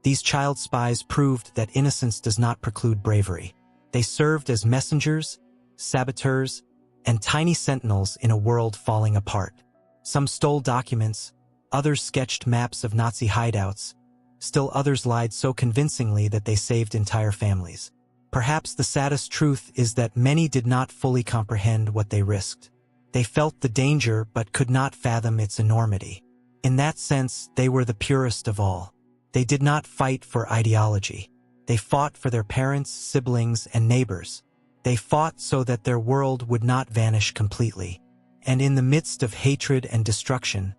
these child spies proved that innocence does not preclude bravery. They served as messengers, saboteurs, and tiny sentinels in a world falling apart. Some stole documents, others sketched maps of Nazi hideouts, still others lied so convincingly that they saved entire families. Perhaps the saddest truth is that many did not fully comprehend what they risked. They felt the danger but could not fathom its enormity. In that sense, they were the purest of all. They did not fight for ideology. They fought for their parents, siblings, and neighbors. They fought so that their world would not vanish completely. And in the midst of hatred and destruction,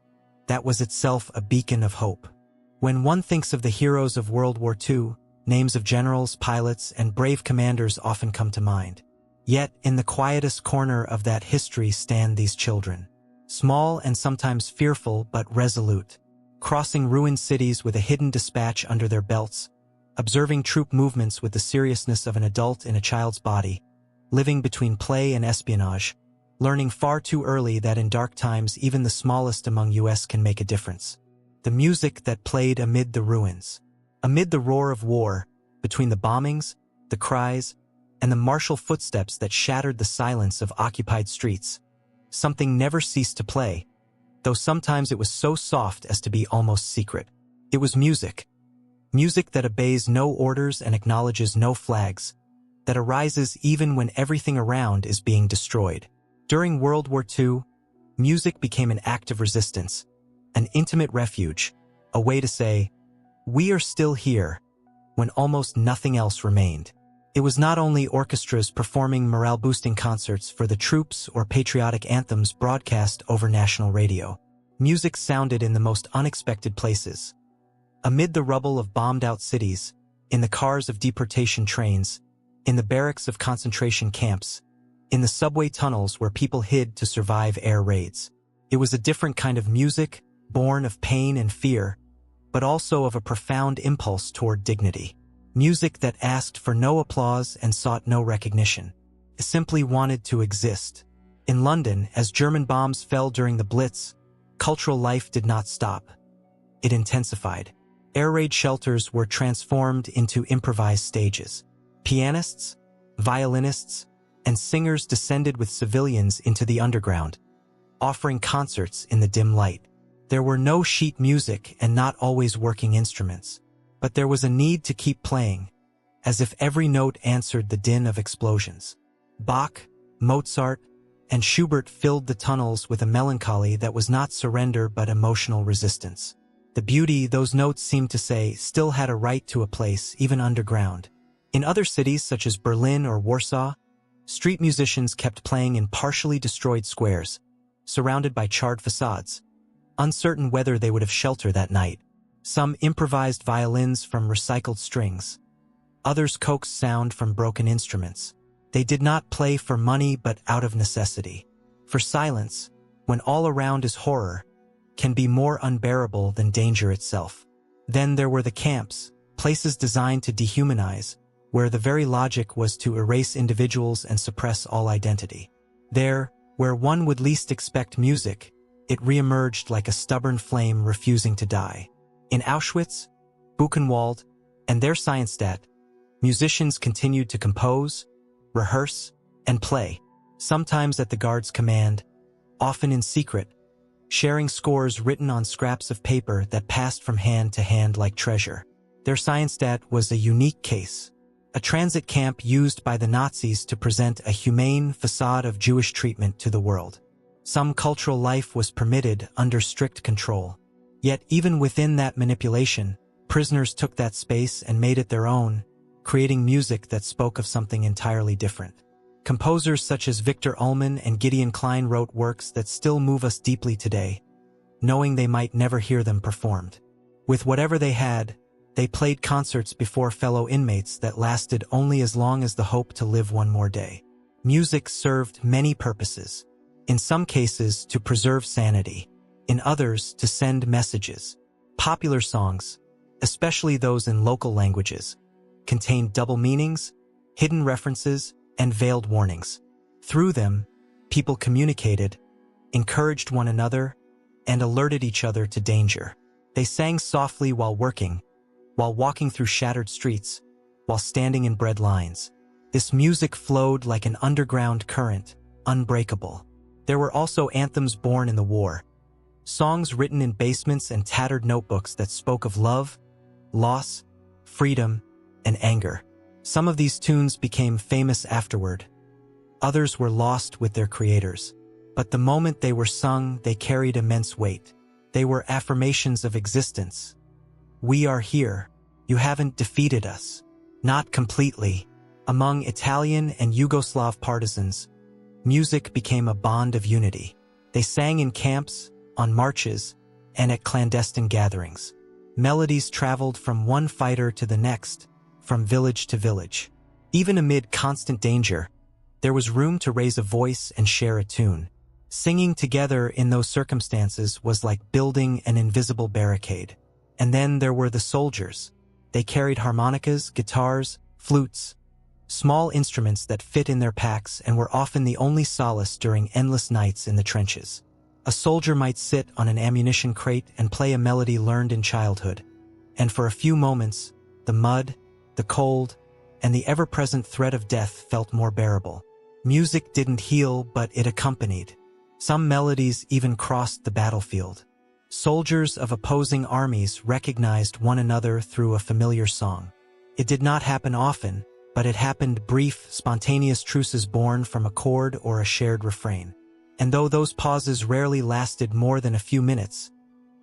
that was itself a beacon of hope. When one thinks of the heroes of World War II, names of generals, pilots, and brave commanders often come to mind. Yet, in the quietest corner of that history stand these children. Small and sometimes fearful but resolute, crossing ruined cities with a hidden dispatch under their belts, observing troop movements with the seriousness of an adult in a child's body, living between play and espionage, learning far too early that in dark times even the smallest among us can make a difference. The music that played amid the ruins, amid the roar of war, between the bombings, the cries, and the martial footsteps that shattered the silence of occupied streets, something never ceased to play, though sometimes it was so soft as to be almost secret. It was music. Music that obeys no orders and acknowledges no flags, that arises even when everything around is being destroyed. During World War II, music became an act of resistance, an intimate refuge, a way to say, "We are still here, when almost nothing else remained. It was not only orchestras performing morale-boosting concerts for the troops or patriotic anthems broadcast over national radio. Music sounded in the most unexpected places. Amid the rubble of bombed-out cities, in the cars of deportation trains, in the barracks of concentration camps, in the subway tunnels where people hid to survive air raids. It was a different kind of music, born of pain and fear, but also of a profound impulse toward dignity. Music that asked for no applause and sought no recognition. It simply wanted to exist. In London, as German bombs fell during the Blitz, cultural life did not stop. It intensified. Air raid shelters were transformed into improvised stages. Pianists, violinists, and singers descended with civilians into the underground, offering concerts in the dim light. There were no sheet music and not always working instruments, but there was a need to keep playing, as if every note answered the din of explosions. Bach, Mozart, and Schubert filled the tunnels with a melancholy that was not surrender but emotional resistance. The beauty, those notes seemed to say, still had a right to a place, even underground. In other cities such as Berlin or Warsaw, street musicians kept playing in partially destroyed squares, surrounded by charred facades, uncertain whether they would have shelter that night. Some improvised violins from recycled strings. Others coaxed sound from broken instruments. They did not play for money but out of necessity. For silence, when all around is horror, can be more unbearable than danger itself. Then there were the camps, places designed to dehumanize, where the very logic was to erase individuals and suppress all identity. There, where one would least expect music, it reemerged like a stubborn flame refusing to die. In Auschwitz, Buchenwald, and their Scienstadt, musicians continued to compose, rehearse, and play, sometimes at the guards' command, often in secret, sharing scores written on scraps of paper that passed from hand to hand like treasure. Their Scienstadt was a unique case, a transit camp used by the Nazis to present a humane facade of Jewish treatment to the world. Some cultural life was permitted under strict control. Yet even within that manipulation, prisoners took that space and made it their own, creating music that spoke of something entirely different. Composers such as Victor Ullmann and Gideon Klein wrote works that still move us deeply today, knowing they might never hear them performed. With whatever they had, they played concerts before fellow inmates that lasted only as long as the hope to live one more day. Music served many purposes, in some cases to preserve sanity, in others to send messages. Popular songs, especially those in local languages, contained double meanings, hidden references, and veiled warnings. Through them, people communicated, encouraged one another, and alerted each other to danger. They sang softly while working, while walking through shattered streets, while standing in bread lines. This music flowed like an underground current, unbreakable. There were also anthems born in the war, songs written in basements and tattered notebooks that spoke of love, loss, freedom, and anger. Some of these tunes became famous afterward. Others were lost with their creators. But the moment they were sung, they carried immense weight. They were affirmations of existence. We are here. You haven't defeated us. Not completely. Among Italian and Yugoslav partisans, music became a bond of unity. They sang in camps, on marches, and at clandestine gatherings. Melodies traveled from one fighter to the next, from village to village. Even amid constant danger, there was room to raise a voice and share a tune. Singing together in those circumstances was like building an invisible barricade. And then there were the soldiers. They carried harmonicas, guitars, flutes, small instruments that fit in their packs and were often the only solace during endless nights in the trenches. A soldier might sit on an ammunition crate and play a melody learned in childhood. And for a few moments, the mud, the cold, and the ever-present threat of death felt more bearable. Music didn't heal, but it accompanied. Some melodies even crossed the battlefield. Soldiers of opposing armies recognized one another through a familiar song. It did not happen often, but it happened brief, spontaneous truces born from a chord or a shared refrain. And though those pauses rarely lasted more than a few minutes,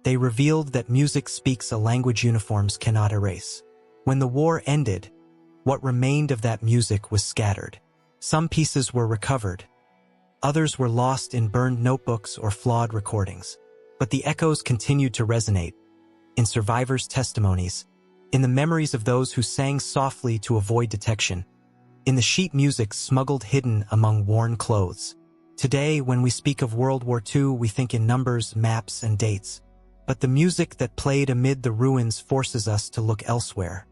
they revealed that music speaks a language uniforms cannot erase. When the war ended, what remained of that music was scattered. Some pieces were recovered. Others were lost in burned notebooks or flawed recordings. But the echoes continued to resonate, in survivors' testimonies, in the memories of those who sang softly to avoid detection, in the sheet music smuggled hidden among worn clothes. Today, when we speak of World War II, we think in numbers, maps, and dates. But the music that played amid the ruins forces us to look elsewhere,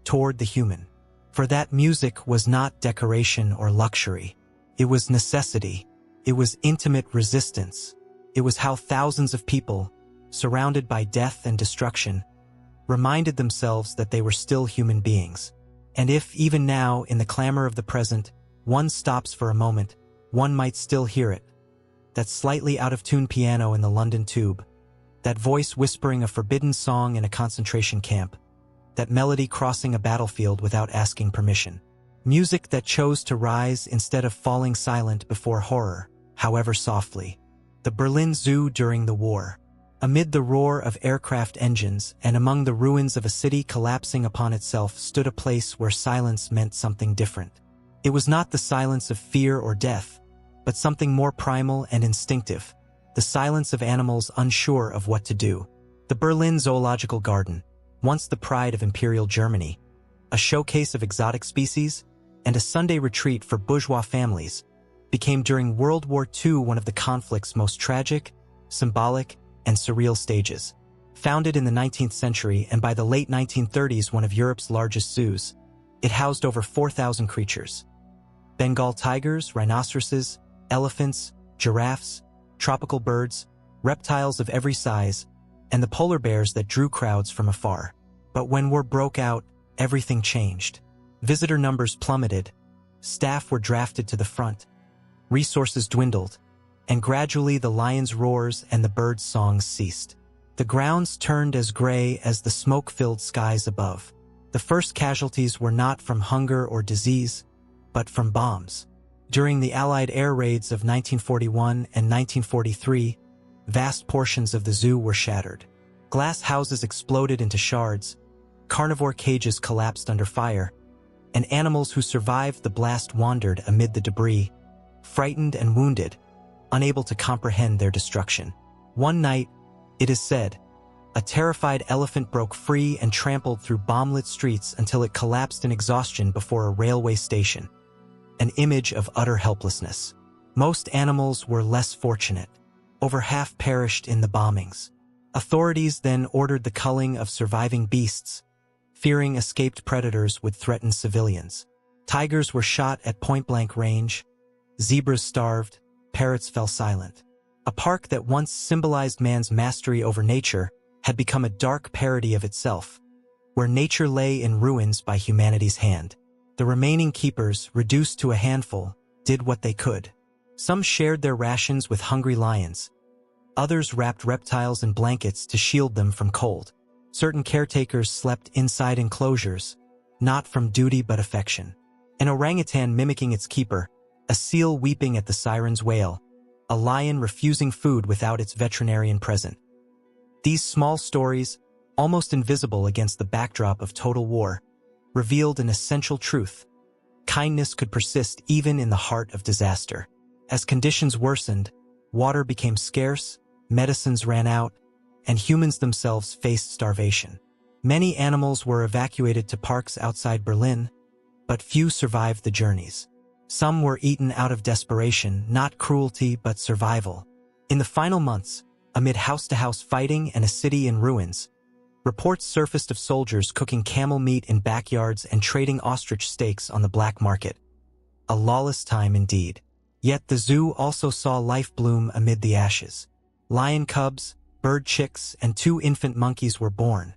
toward the human. For that music was not decoration or luxury. It was necessity. It was intimate resistance. It was how thousands of people, surrounded by death and destruction, reminded themselves that they were still human beings. And if, even now, in the clamor of the present, one stops for a moment, one might still hear it. That slightly out-of-tune piano in the London Tube, that voice whispering a forbidden song in a concentration camp, that melody crossing a battlefield without asking permission. Music that chose to rise instead of falling silent before horror, however softly. The Berlin Zoo during the war. Amid the roar of aircraft engines and among the ruins of a city collapsing upon itself stood a place where silence meant something different. It was not the silence of fear or death, but something more primal and instinctive, the silence of animals unsure of what to do. The Berlin Zoological Garden, once the pride of Imperial Germany, a showcase of exotic species, and a Sunday retreat for bourgeois families, became during World War II one of the conflict's most tragic, symbolic, and surreal stages. Founded in the 19th century and by the late 1930s one of Europe's largest zoos, it housed over 4,000 creatures. Bengal tigers, rhinoceroses, elephants, giraffes, tropical birds, reptiles of every size, and the polar bears that drew crowds from afar. But when war broke out, everything changed. Visitor numbers plummeted, staff were drafted to the front, resources dwindled, and gradually the lions' roars and the birds' songs ceased. The grounds turned as gray as the smoke-filled skies above. The first casualties were not from hunger or disease, but from bombs. During the Allied air raids of 1941 and 1943, vast portions of the zoo were shattered. Glass houses exploded into shards, carnivore cages collapsed under fire, and animals who survived the blast wandered amid the debris, frightened and wounded, unable to comprehend their destruction. One night, it is said, a terrified elephant broke free and trampled through bomb-lit streets until it collapsed in exhaustion before a railway station, an image of utter helplessness. Most animals were less fortunate. Over half perished in the bombings. Authorities then ordered the culling of surviving beasts, fearing escaped predators would threaten civilians. Tigers were shot at point-blank range, zebras starved, parrots fell silent. A park that once symbolized man's mastery over nature had become a dark parody of itself, where nature lay in ruins by humanity's hand. The remaining keepers, reduced to a handful, did what they could. Some shared their rations with hungry lions. Others wrapped reptiles in blankets to shield them from cold. Certain caretakers slept inside enclosures, not from duty but affection. An orangutan mimicking its keeper, a seal weeping at the siren's wail, a lion refusing food without its veterinarian present. These small stories, almost invisible against the backdrop of total war, revealed an essential truth. Kindness could persist even in the heart of disaster. As conditions worsened, water became scarce, medicines ran out, and humans themselves faced starvation. Many animals were evacuated to parks outside Berlin, but few survived the journeys. Some were eaten out of desperation, not cruelty but survival. In the final months, amid house-to-house fighting and a city in ruins, reports surfaced of soldiers cooking camel meat in backyards and trading ostrich steaks on the black market. A lawless time indeed. Yet the zoo also saw life bloom amid the ashes. Lion cubs, bird chicks, and 2 infant monkeys were born,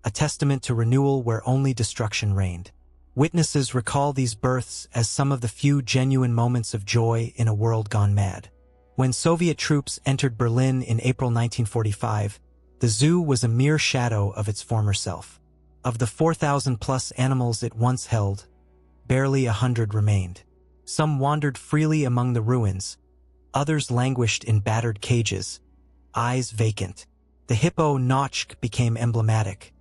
a testament to renewal where only destruction reigned. Witnesses recall these births as some of the few genuine moments of joy in a world gone mad. When Soviet troops entered Berlin in April 1945, the zoo was a mere shadow of its former self. Of the 4,000-plus animals it once held, barely 100 remained. Some wandered freely among the ruins, others languished in battered cages, eyes vacant. The hippo Notch became emblematic,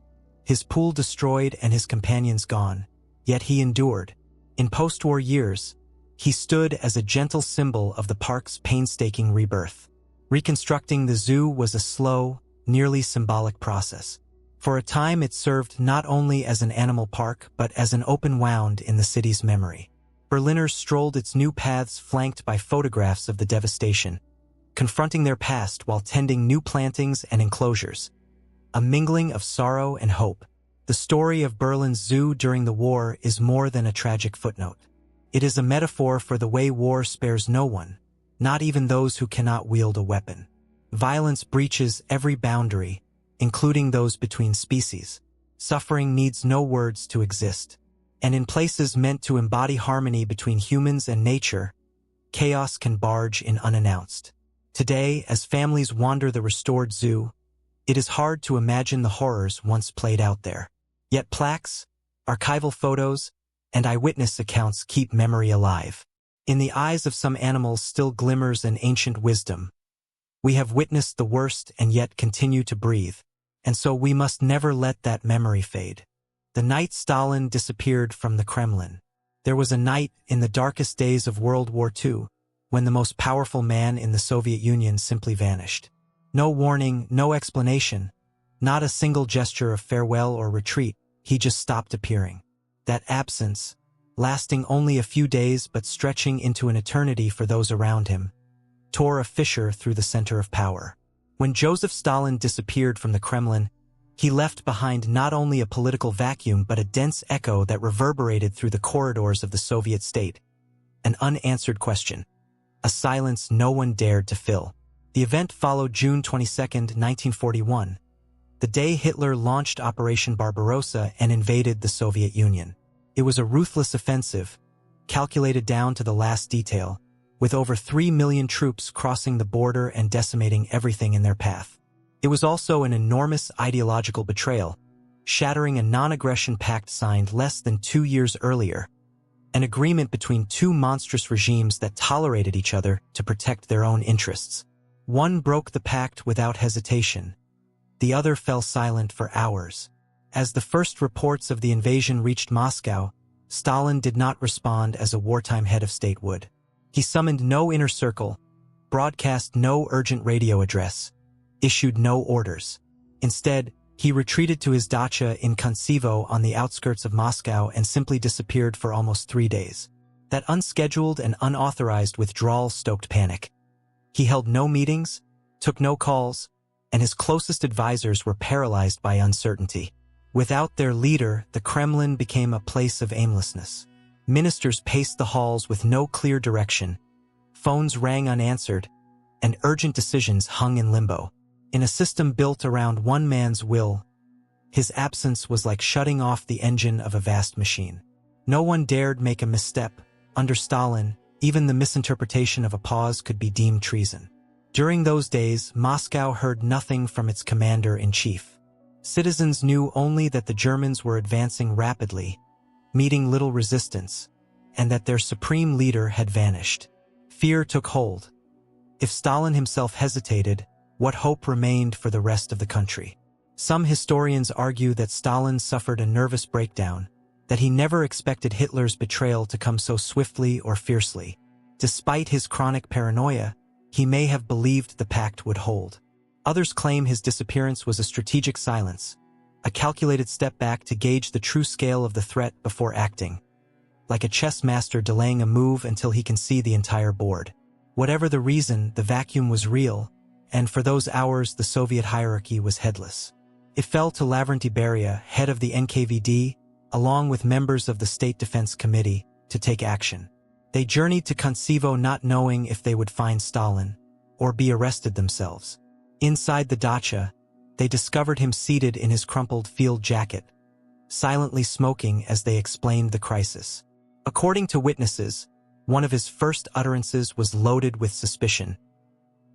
his pool destroyed and his companions gone. Yet he endured. In post-war years, he stood as a gentle symbol of the park's painstaking rebirth. Reconstructing the zoo was a slow, nearly symbolic process. For a time it served not only as an animal park but as an open wound in the city's memory. Berliners strolled its new paths flanked by photographs of the devastation, confronting their past while tending new plantings and enclosures. A mingling of sorrow and hope. The story of Berlin's zoo during the war is more than a tragic footnote. It is a metaphor for the way war spares no one, not even those who cannot wield a weapon. Violence breaches every boundary, including those between species. Suffering needs no words to exist. And in places meant to embody harmony between humans and nature, chaos can barge in unannounced. Today, as families wander the restored zoo, it is hard to imagine the horrors once played out there. Yet plaques, archival photos, and eyewitness accounts keep memory alive. In the eyes of some animals still glimmers an ancient wisdom. We have witnessed the worst and yet continue to breathe, and so we must never let that memory fade. The night Stalin disappeared from the Kremlin. There was a night in the darkest days of World War II, when the most powerful man in the Soviet Union simply vanished. No warning, no explanation, not a single gesture of farewell or retreat, he just stopped appearing. That absence, lasting only a few days but stretching into an eternity for those around him, tore a fissure through the center of power. When Joseph Stalin disappeared from the Kremlin, he left behind not only a political vacuum but a dense echo that reverberated through the corridors of the Soviet state. An unanswered question. A silence no one dared to fill. The event followed June 22, 1941, the day Hitler launched Operation Barbarossa and invaded the Soviet Union. It was a ruthless offensive, calculated down to the last detail, with over 3 million troops crossing the border and decimating everything in their path. It was also an enormous ideological betrayal, shattering a non-aggression pact signed less than 2 years earlier, an agreement between two monstrous regimes that tolerated each other to protect their own interests. One broke the pact without hesitation. The other fell silent for hours. As the first reports of the invasion reached Moscow, Stalin did not respond as a wartime head of state would. He summoned no inner circle, broadcast no urgent radio address, issued no orders. Instead, he retreated to his dacha in Kontsivo on the outskirts of Moscow and simply disappeared for almost 3 days. That unscheduled and unauthorized withdrawal stoked panic. He held no meetings, took no calls, and his closest advisors were paralyzed by uncertainty. Without their leader, the Kremlin became a place of aimlessness. Ministers paced the halls with no clear direction. Phones rang unanswered, and urgent decisions hung in limbo. In a system built around one man's will, his absence was like shutting off the engine of a vast machine. No one dared make a misstep. Under Stalin, even the misinterpretation of a pause could be deemed treason. During those days, Moscow heard nothing from its commander-in-chief. Citizens knew only that the Germans were advancing rapidly, meeting little resistance, and that their supreme leader had vanished. Fear took hold. If Stalin himself hesitated, what hope remained for the rest of the country? Some historians argue that Stalin suffered a nervous breakdown, that he never expected Hitler's betrayal to come so swiftly or fiercely. Despite his chronic paranoia, he may have believed the pact would hold. Others claim his disappearance was a strategic silence, a calculated step back to gauge the true scale of the threat before acting, like a chess master delaying a move until he can see the entire board. Whatever the reason, the vacuum was real, and for those hours the Soviet hierarchy was headless. It fell to Lavrentiy Beria, head of the NKVD, along with members of the State Defense Committee, to take action. They journeyed to Kontsivo not knowing if they would find Stalin, or be arrested themselves. Inside the dacha, they discovered him seated in his crumpled field jacket, silently smoking as they explained the crisis. According to witnesses, one of his first utterances was loaded with suspicion.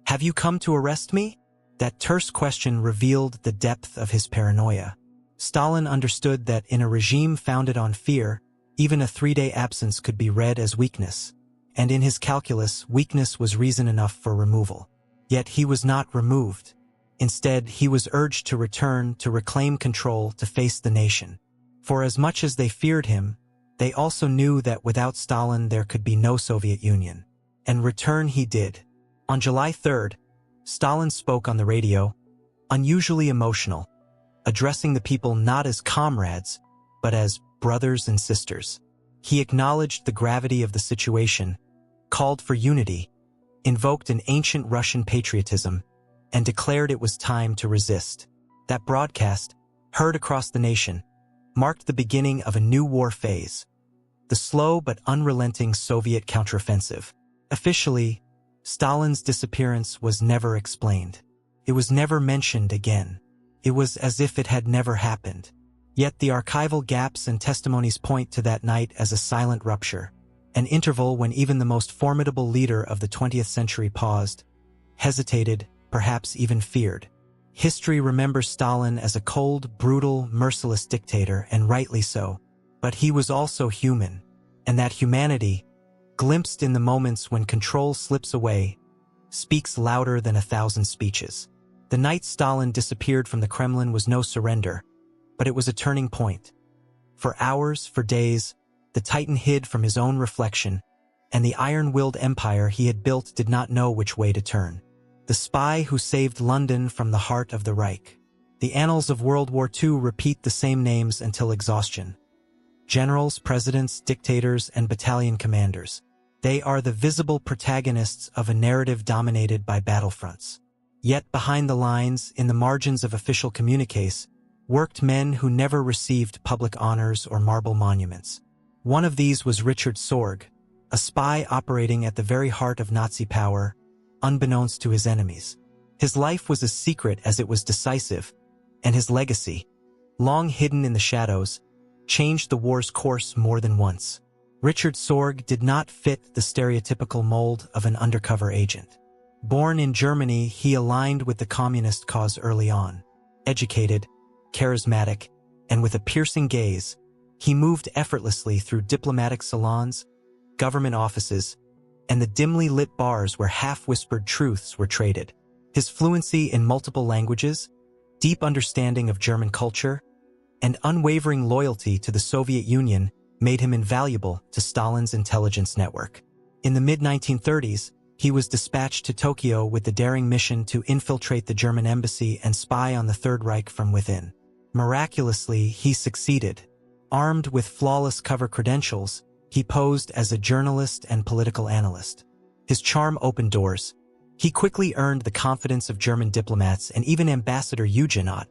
"Have you come to arrest me?" That terse question revealed the depth of his paranoia. Stalin understood that in a regime founded on fear, even a 3-day absence could be read as weakness, and in his calculus, weakness was reason enough for removal. Yet he was not removed. Instead, he was urged to return, to reclaim control, to face the nation. For as much as they feared him, they also knew that without Stalin there could be no Soviet Union. And return he did. On July 3rd, Stalin spoke on the radio, unusually emotional, addressing the people not as comrades, but as brothers and sisters. He acknowledged the gravity of the situation, called for unity, invoked an ancient Russian patriotism, and declared it was time to resist. That broadcast, heard across the nation, marked the beginning of a new war phase, the slow but unrelenting Soviet counteroffensive. Officially, Stalin's disappearance was never explained. It was never mentioned again. It was as if it had never happened. Yet the archival gaps and testimonies point to that night as a silent rupture, an interval when even the most formidable leader of the 20th century paused, hesitated, perhaps even feared. History remembers Stalin as a cold, brutal, merciless dictator, and rightly so. But he was also human, and that humanity, glimpsed in the moments when control slips away, speaks louder than 1,000 speeches. The night Stalin disappeared from the Kremlin was no surrender, but it was a turning point. For hours, for days, the Titan hid from his own reflection, and the iron-willed empire he had built did not know which way to turn. The spy who saved London from the heart of the Reich. The annals of World War II repeat the same names until exhaustion. Generals, presidents, dictators, and battalion commanders. They are the visible protagonists of a narrative dominated by battlefronts. Yet behind the lines, in the margins of official communiques, worked men who never received public honors or marble monuments. One of these was Richard Sorge, a spy operating at the very heart of Nazi power, unbeknownst to his enemies. His life was as secret as it was decisive, and his legacy, long hidden in the shadows, changed the war's course more than once. Richard Sorge did not fit the stereotypical mold of an undercover agent. Born in Germany, he aligned with the communist cause early on. Educated, charismatic, and with a piercing gaze, he moved effortlessly through diplomatic salons, government offices, and the dimly lit bars where half-whispered truths were traded. His fluency in multiple languages, deep understanding of German culture, and unwavering loyalty to the Soviet Union made him invaluable to Stalin's intelligence network. In the mid-1930s, he was dispatched to Tokyo with the daring mission to infiltrate the German embassy and spy on the Third Reich from within. Miraculously, he succeeded. Armed with flawless cover credentials, he posed as a journalist and political analyst. His charm opened doors. He quickly earned the confidence of German diplomats and even Ambassador Eugenot,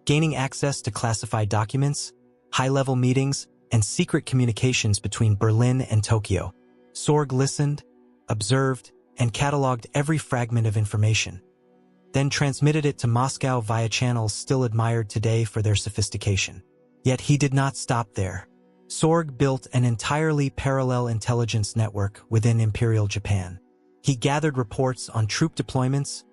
gaining access to classified documents, high-level meetings, and secret communications between Berlin and Tokyo. Sorge listened, observed, and cataloged every fragment of information, then transmitted it to Moscow via channels still admired today for their sophistication. Yet he did not stop there. Sorge built an entirely parallel intelligence network within Imperial Japan. He gathered reports on troop deployments,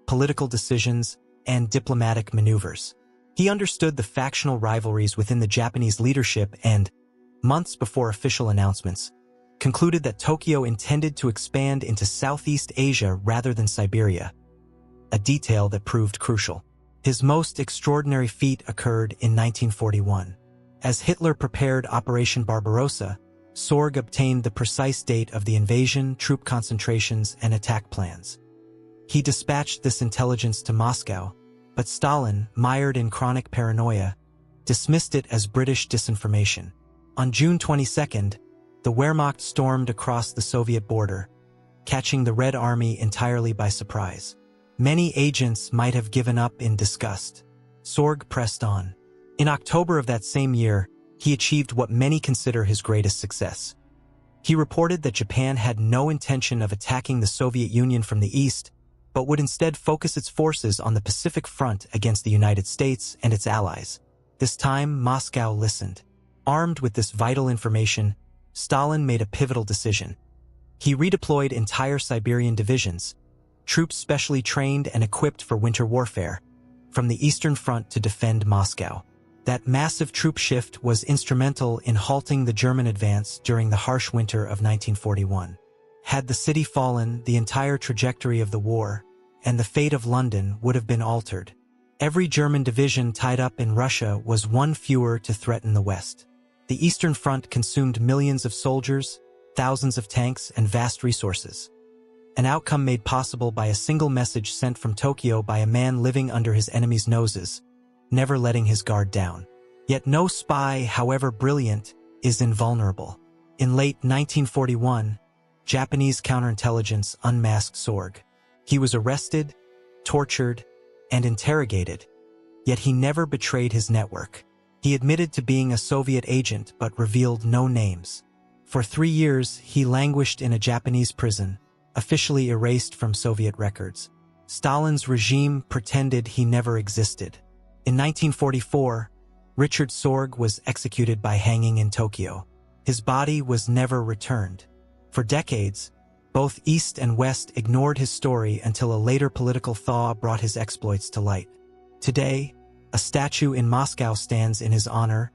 political decisions, and diplomatic maneuvers. He understood the factional rivalries within the Japanese leadership and, months before official announcements, concluded that Tokyo intended to expand into Southeast Asia rather than Siberia, a detail that proved crucial. His most extraordinary feat occurred in 1941. As Hitler prepared Operation Barbarossa, Sorge obtained the precise date of the invasion, troop concentrations, and attack plans. He dispatched this intelligence to Moscow, but Stalin, mired in chronic paranoia, dismissed it as British disinformation. On June 22nd, the Wehrmacht stormed across the Soviet border, catching the Red Army entirely by surprise. Many agents might have given up in disgust. Sorge pressed on. In October of that same year, he achieved what many consider his greatest success. He reported that Japan had no intention of attacking the Soviet Union from the east, but would instead focus its forces on the Pacific Front against the United States and its allies. This time, Moscow listened. Armed with this vital information, Stalin made a pivotal decision. He redeployed entire Siberian divisions, troops specially trained and equipped for winter warfare, from the Eastern Front to defend Moscow. That massive troop shift was instrumental in halting the German advance during the harsh winter of 1941. Had the city fallen, the entire trajectory of the war, and the fate of London would have been altered. Every German division tied up in Russia was one fewer to threaten the West. The Eastern Front consumed millions of soldiers, thousands of tanks, and vast resources. An outcome made possible by a single message sent from Tokyo by a man living under his enemy's noses, never letting his guard down. Yet no spy, however brilliant, is invulnerable. In late 1941, Japanese counterintelligence unmasked Sorg. He was arrested, tortured, and interrogated, yet he never betrayed his network. He admitted to being a Soviet agent but revealed no names. For 3 years, he languished in a Japanese prison, officially erased from Soviet records. Stalin's regime pretended he never existed. In 1944, Richard Sorg was executed by hanging in Tokyo. His body was never returned. For decades, both East and West ignored his story until a later political thaw brought his exploits to light. Today, a statue in Moscow stands in his honor,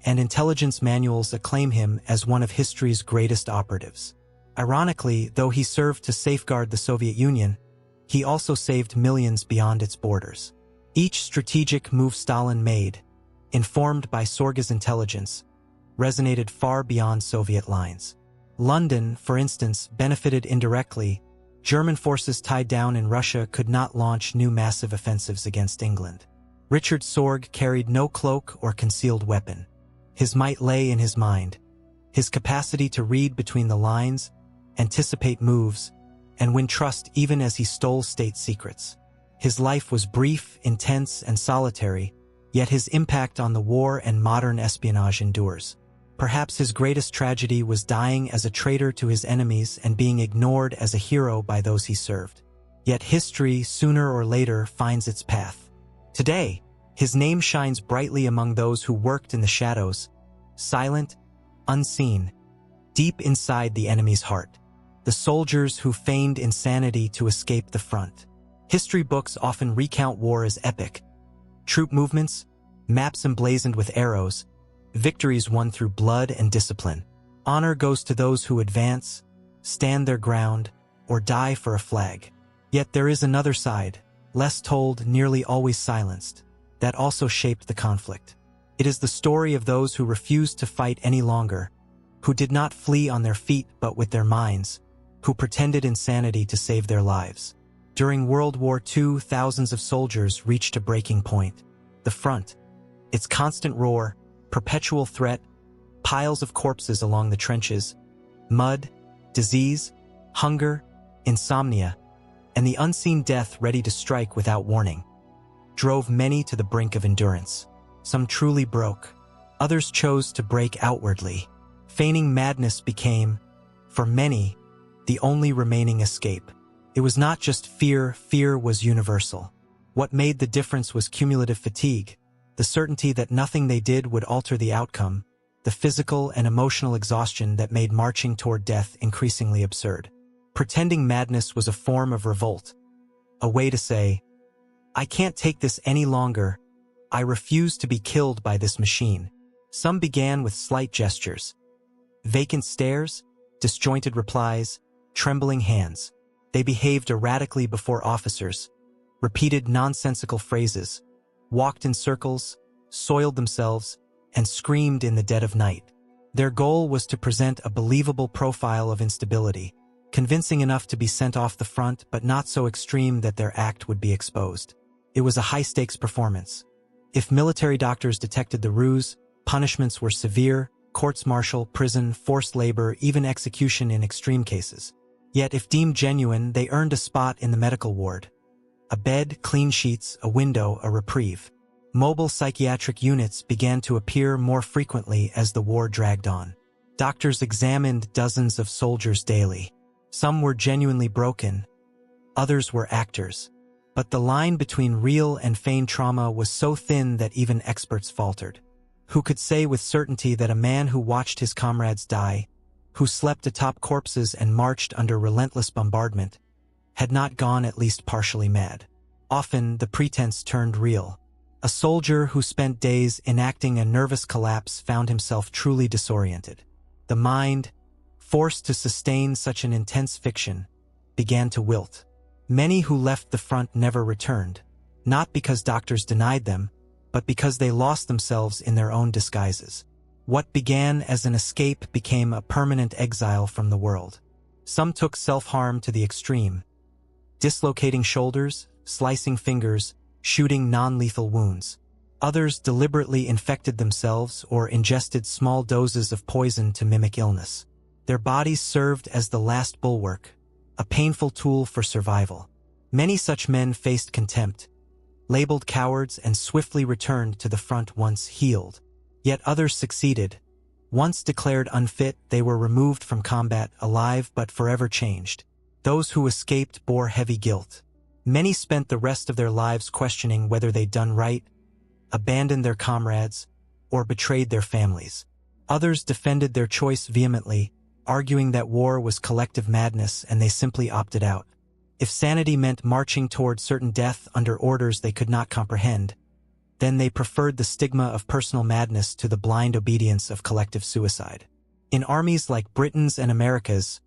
and intelligence manuals acclaim him as one of history's greatest operatives. Ironically, though he served to safeguard the Soviet Union, he also saved millions beyond its borders. Each strategic move Stalin made, informed by Sorg's intelligence, resonated far beyond Soviet lines. London, for instance, benefited indirectly. German forces tied down in Russia could not launch new massive offensives against England. Richard Sorg carried no cloak or concealed weapon. His might lay in his mind, his capacity to read between the lines, anticipate moves, and win trust even as he stole state secrets. His life was brief, intense, and solitary, yet his impact on the war and modern espionage endures. Perhaps his greatest tragedy was dying as a traitor to his enemies and being ignored as a hero by those he served. Yet history, sooner or later, finds its path. Today, his name shines brightly among those who worked in the shadows, silent, unseen, deep inside the enemy's heart. The soldiers who feigned insanity to escape the front. History books often recount war as epic. Troop movements, maps emblazoned with arrows, victories won through blood and discipline. Honor goes to those who advance, stand their ground, or die for a flag. Yet there is another side, less told, nearly always silenced, that also shaped the conflict. It is the story of those who refused to fight any longer, who did not flee on their feet but with their minds, who pretended insanity to save their lives. During World War II, thousands of soldiers reached a breaking point. The front, its constant roar, perpetual threat, piles of corpses along the trenches, mud, disease, hunger, insomnia, and the unseen death ready to strike without warning, drove many to the brink of endurance. Some truly broke. Others chose to break outwardly. Feigning madness became, for many, the only remaining escape. It was not just fear, fear was universal. What made the difference was cumulative fatigue, the certainty that nothing they did would alter the outcome, the physical and emotional exhaustion that made marching toward death increasingly absurd. Pretending madness was a form of revolt, a way to say, "I can't take this any longer. I refuse to be killed by this machine." Some began with slight gestures, vacant stares, disjointed replies, trembling hands. They behaved erratically before officers, repeated nonsensical phrases, walked in circles, soiled themselves, and screamed in the dead of night. Their goal was to present a believable profile of instability, convincing enough to be sent off the front but not so extreme that their act would be exposed. It was a high-stakes performance. If military doctors detected the ruse, punishments were severe: courts-martial, prison, forced labor, even execution in extreme cases. Yet if deemed genuine, they earned a spot in the medical ward. A bed, clean sheets, a window, a reprieve. Mobile psychiatric units began to appear more frequently as the war dragged on. Doctors examined dozens of soldiers daily. Some were genuinely broken, others were actors. But the line between real and feigned trauma was so thin that even experts faltered. Who could say with certainty that a man who watched his comrades die, who slept atop corpses and marched under relentless bombardment, had not gone at least partially mad? Often the pretense turned real. A soldier who spent days enacting a nervous collapse found himself truly disoriented. The mind, forced to sustain such an intense fiction, began to wilt. Many who left the front never returned, not because doctors denied them, but because they lost themselves in their own disguises. What began as an escape became a permanent exile from the world. Some took self-harm to the extreme, dislocating shoulders, slicing fingers, shooting non-lethal wounds. Others deliberately infected themselves or ingested small doses of poison to mimic illness. Their bodies served as the last bulwark, a painful tool for survival. Many such men faced contempt, labeled cowards, and swiftly returned to the front once healed. Yet others succeeded. Once declared unfit, they were removed from combat, alive but forever changed. Those who escaped bore heavy guilt. Many spent the rest of their lives questioning whether they'd done right, abandoned their comrades, or betrayed their families. Others defended their choice vehemently, arguing that war was collective madness and they simply opted out. If sanity meant marching toward certain death under orders they could not comprehend, then they preferred the stigma of personal madness to the blind obedience of collective suicide. In armies like Britain's and America's,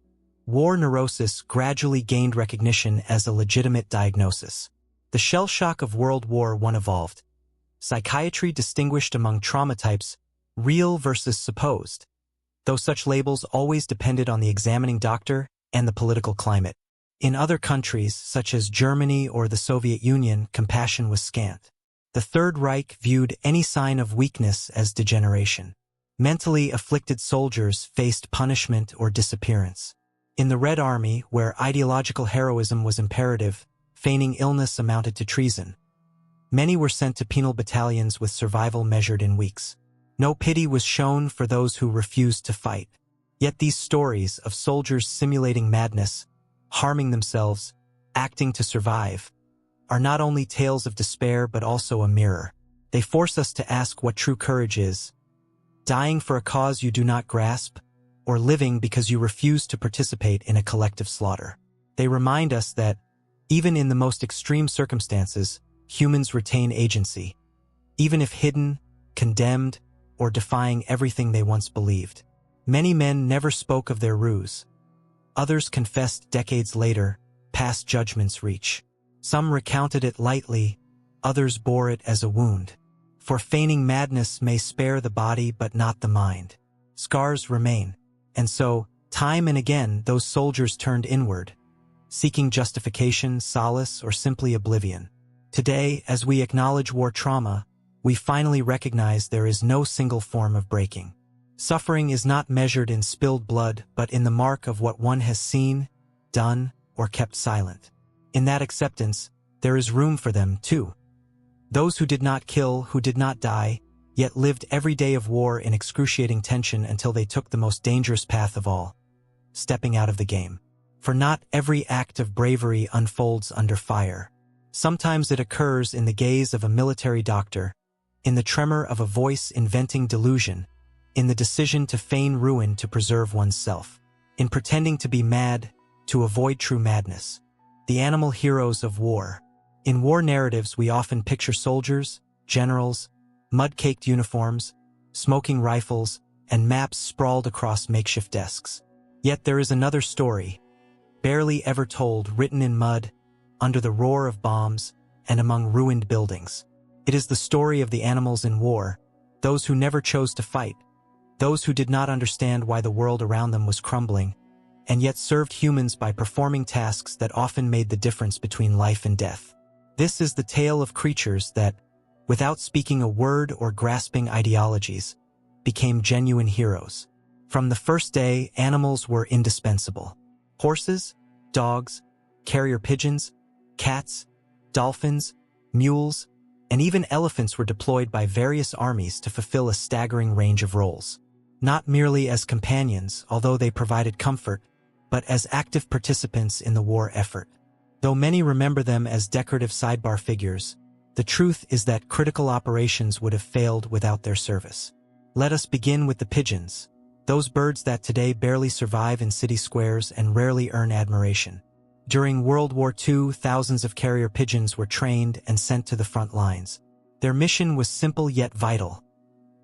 war neurosis gradually gained recognition as a legitimate diagnosis. The shell shock of World War I evolved. Psychiatry distinguished among trauma types, real versus supposed, though such labels always depended on the examining doctor and the political climate. In other countries, such as Germany or the Soviet Union, compassion was scant. The Third Reich viewed any sign of weakness as degeneration. Mentally afflicted soldiers faced punishment or disappearance. In the Red Army, where ideological heroism was imperative, feigning illness amounted to treason. Many were sent to penal battalions with survival measured in weeks. No pity was shown for those who refused to fight. Yet these stories of soldiers simulating madness, harming themselves, acting to survive, are not only tales of despair but also a mirror. They force us to ask what true courage is: dying for a cause you do not grasp, or living because you refuse to participate in a collective slaughter. They remind us that, even in the most extreme circumstances, humans retain agency, even if hidden, condemned, or defying everything they once believed. Many men never spoke of their ruse. Others confessed decades later, past judgment's reach. Some recounted it lightly, others bore it as a wound. For feigning madness may spare the body but not the mind. Scars remain. And so, time and again, those soldiers turned inward, seeking justification, solace, or simply oblivion. Today, as we acknowledge war trauma, we finally recognize there is no single form of breaking. Suffering is not measured in spilled blood, but in the mark of what one has seen, done, or kept silent. In that acceptance, there is room for them, too. Those who did not kill, who did not die, yet lived every day of war in excruciating tension until they took the most dangerous path of all, stepping out of the game. For not every act of bravery unfolds under fire. Sometimes it occurs in the gaze of a military doctor, in the tremor of a voice inventing delusion, in the decision to feign ruin to preserve oneself, in pretending to be mad to avoid true madness. The animal heroes of war. In war narratives, we often picture soldiers, generals, mud-caked uniforms, smoking rifles, and maps sprawled across makeshift desks. Yet there is another story, barely ever told, written in mud, under the roar of bombs, and among ruined buildings. It is the story of the animals in war, those who never chose to fight, those who did not understand why the world around them was crumbling, and yet served humans by performing tasks that often made the difference between life and death. This is the tale of creatures that, without speaking a word or grasping ideologies, became genuine heroes. From the first day, animals were indispensable. Horses, dogs, carrier pigeons, cats, dolphins, mules, and even elephants were deployed by various armies to fulfill a staggering range of roles. Not merely as companions, although they provided comfort, but as active participants in the war effort. Though many remember them as decorative sidebar figures, the truth is that critical operations would have failed without their service. Let us begin with the pigeons, those birds that today barely survive in city squares and rarely earn admiration. During World War II, thousands of carrier pigeons were trained and sent to the front lines. Their mission was simple yet vital: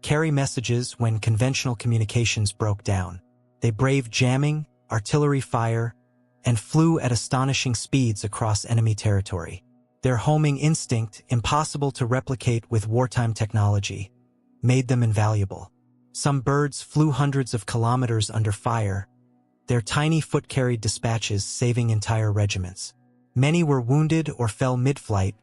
carry messages when conventional communications broke down. They braved jamming, artillery fire, and flew at astonishing speeds across enemy territory. Their homing instinct, impossible to replicate with wartime technology, made them invaluable. Some birds flew hundreds of kilometers under fire, their tiny foot-carried dispatches saving entire regiments. Many were wounded or fell mid-flight,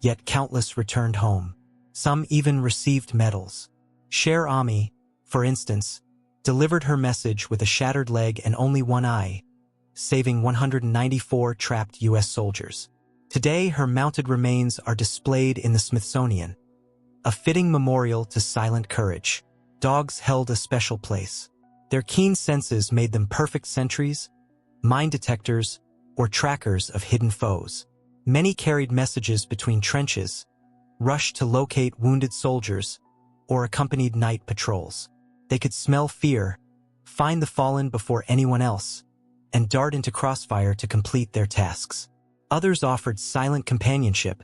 yet countless returned home. Some even received medals. Cher Ami, for instance, delivered her message with a shattered leg and only one eye, saving 194 trapped U.S. soldiers. Today, her mounted remains are displayed in the Smithsonian, a fitting memorial to silent courage. Dogs held a special place. Their keen senses made them perfect sentries, mine detectors, or trackers of hidden foes. Many carried messages between trenches, rushed to locate wounded soldiers, or accompanied night patrols. They could smell fear, find the fallen before anyone else, and dart into crossfire to complete their tasks. Others offered silent companionship,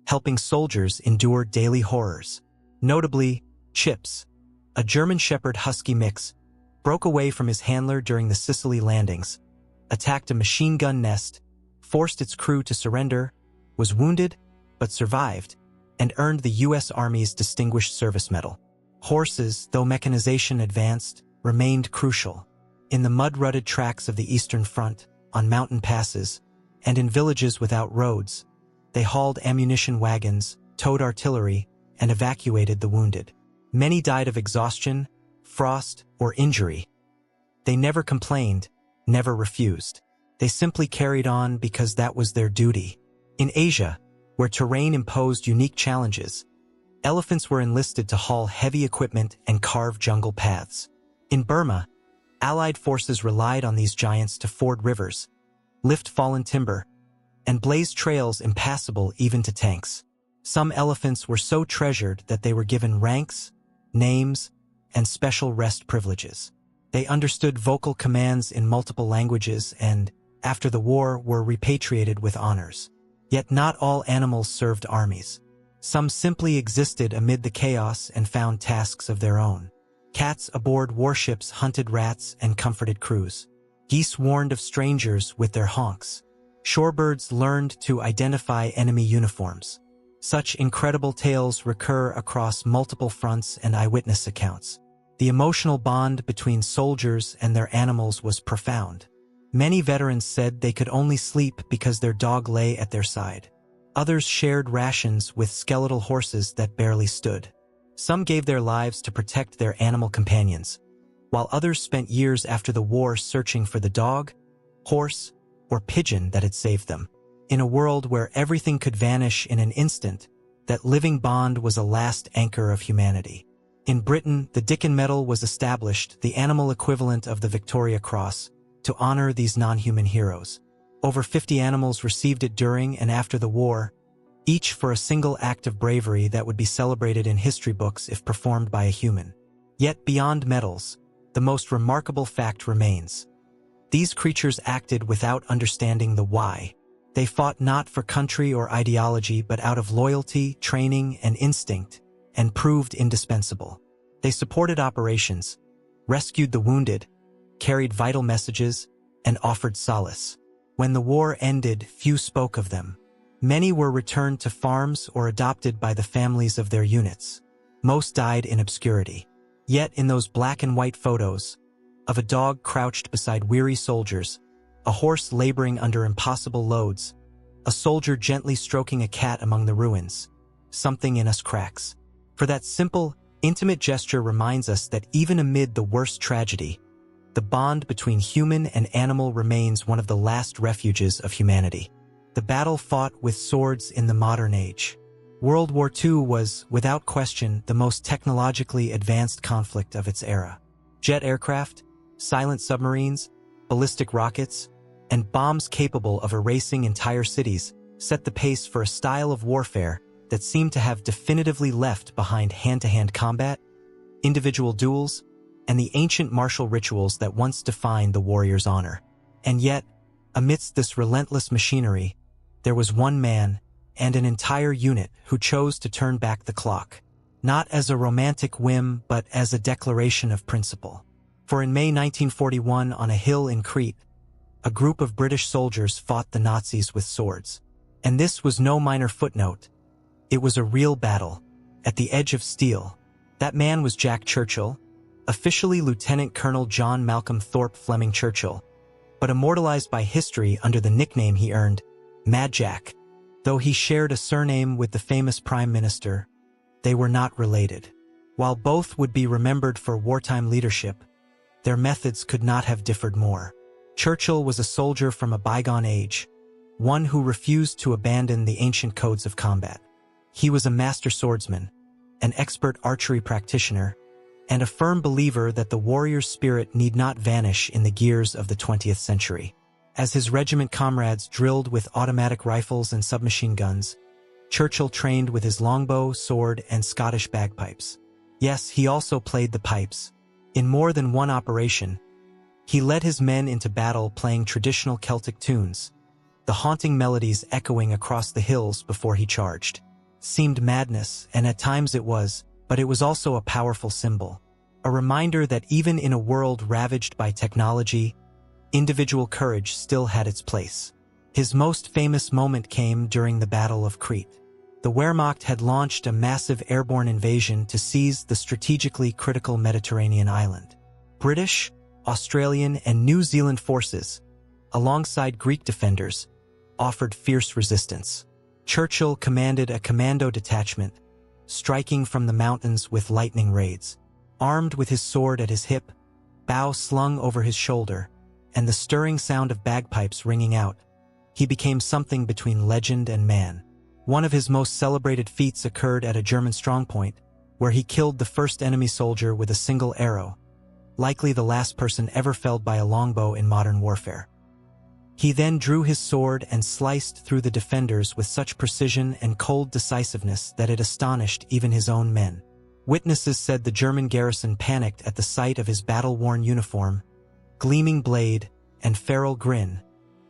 helping soldiers endure daily horrors. Notably, Chips, a German Shepherd Husky mix, broke away from his handler during the Sicily landings, attacked a machine gun nest, forced its crew to surrender, was wounded but survived, and earned the U.S. Army's Distinguished Service Medal. Horses, though mechanization advanced, remained crucial. In the mud-rutted tracks of the Eastern Front, on mountain passes, and in villages without roads, they hauled ammunition wagons, towed artillery, and evacuated the wounded. Many died of exhaustion, frost, or injury. They never complained, never refused. They simply carried on because that was their duty. In Asia, where terrain imposed unique challenges, elephants were enlisted to haul heavy equipment and carve jungle paths. In Burma, Allied forces relied on these giants to ford rivers, lift fallen timber, and blaze trails impassable even to tanks. Some elephants were so treasured that they were given ranks, names, and special rest privileges. They understood vocal commands in multiple languages and, after the war, were repatriated with honors. Yet not all animals served armies. Some simply existed amid the chaos and found tasks of their own. Cats aboard warships hunted rats and comforted crews. Geese warned of strangers with their honks. Shorebirds learned to identify enemy uniforms. Such incredible tales recur across multiple fronts and eyewitness accounts. The emotional bond between soldiers and their animals was profound. Many veterans said they could only sleep because their dog lay at their side. Others shared rations with skeletal horses that barely stood. Some gave their lives to protect their animal companions, while others spent years after the war searching for the dog, horse, or pigeon that had saved them. In a world where everything could vanish in an instant, that living bond was a last anchor of humanity. In Britain, the Dickon Medal was established, the animal equivalent of the Victoria Cross, to honor these non-human heroes. Over 50 animals received it during and after the war, each for a single act of bravery that would be celebrated in history books if performed by a human. Yet beyond medals, the most remarkable fact remains. These creatures acted without understanding the why. They fought not for country or ideology but out of loyalty, training, and instinct, and proved indispensable. They supported operations, rescued the wounded, carried vital messages, and offered solace. When the war ended, few spoke of them. Many were returned to farms or adopted by the families of their units. Most died in obscurity. Yet in those black and white photos, of a dog crouched beside weary soldiers, a horse laboring under impossible loads, a soldier gently stroking a cat among the ruins, something in us cracks. For that simple, intimate gesture reminds us that even amid the worst tragedy, the bond between human and animal remains one of the last refuges of humanity. The battle fought with swords in the modern age. World War II was, without question, the most technologically advanced conflict of its era. Jet aircraft, silent submarines, ballistic rockets, and bombs capable of erasing entire cities set the pace for a style of warfare that seemed to have definitively left behind hand-to-hand combat, individual duels, and the ancient martial rituals that once defined the warrior's honor. And yet, amidst this relentless machinery, there was one man and an entire unit who chose to turn back the clock, not as a romantic whim but as a declaration of principle. For in May 1941, on a hill in Crete, a group of British soldiers fought the Nazis with swords. And this was no minor footnote. It was a real battle, at the edge of steel. That man was Jack Churchill, officially Lieutenant Colonel John Malcolm Thorpe Fleming Churchill, but immortalized by history under the nickname he earned, Mad Jack. Though he shared a surname with the famous Prime Minister, they were not related. While both would be remembered for wartime leadership, their methods could not have differed more. Churchill was a soldier from a bygone age, one who refused to abandon the ancient codes of combat. He was a master swordsman, an expert archery practitioner, and a firm believer that the warrior's spirit need not vanish in the gears of the 20th century. As his regiment comrades drilled with automatic rifles and submachine guns, Churchill trained with his longbow, sword, and Scottish bagpipes. Yes, he also played the pipes. In more than one operation, he led his men into battle playing traditional Celtic tunes, the haunting melodies echoing across the hills before he charged. Seemed madness, and at times it was, but it was also a powerful symbol. A reminder that even in a world ravaged by technology, individual courage still had its place. His most famous moment came during the Battle of Crete. The Wehrmacht had launched a massive airborne invasion to seize the strategically critical Mediterranean island. British, Australian, and New Zealand forces, alongside Greek defenders, offered fierce resistance. Churchill commanded a commando detachment, striking from the mountains with lightning raids. Armed with his sword at his hip, bow slung over his shoulder, and the stirring sound of bagpipes ringing out, he became something between legend and man. One of his most celebrated feats occurred at a German strongpoint, where he killed the first enemy soldier with a single arrow, likely the last person ever felled by a longbow in modern warfare. He then drew his sword and sliced through the defenders with such precision and cold decisiveness that it astonished even his own men. Witnesses said the German garrison panicked at the sight of his battle-worn uniform, gleaming blade, and feral grin,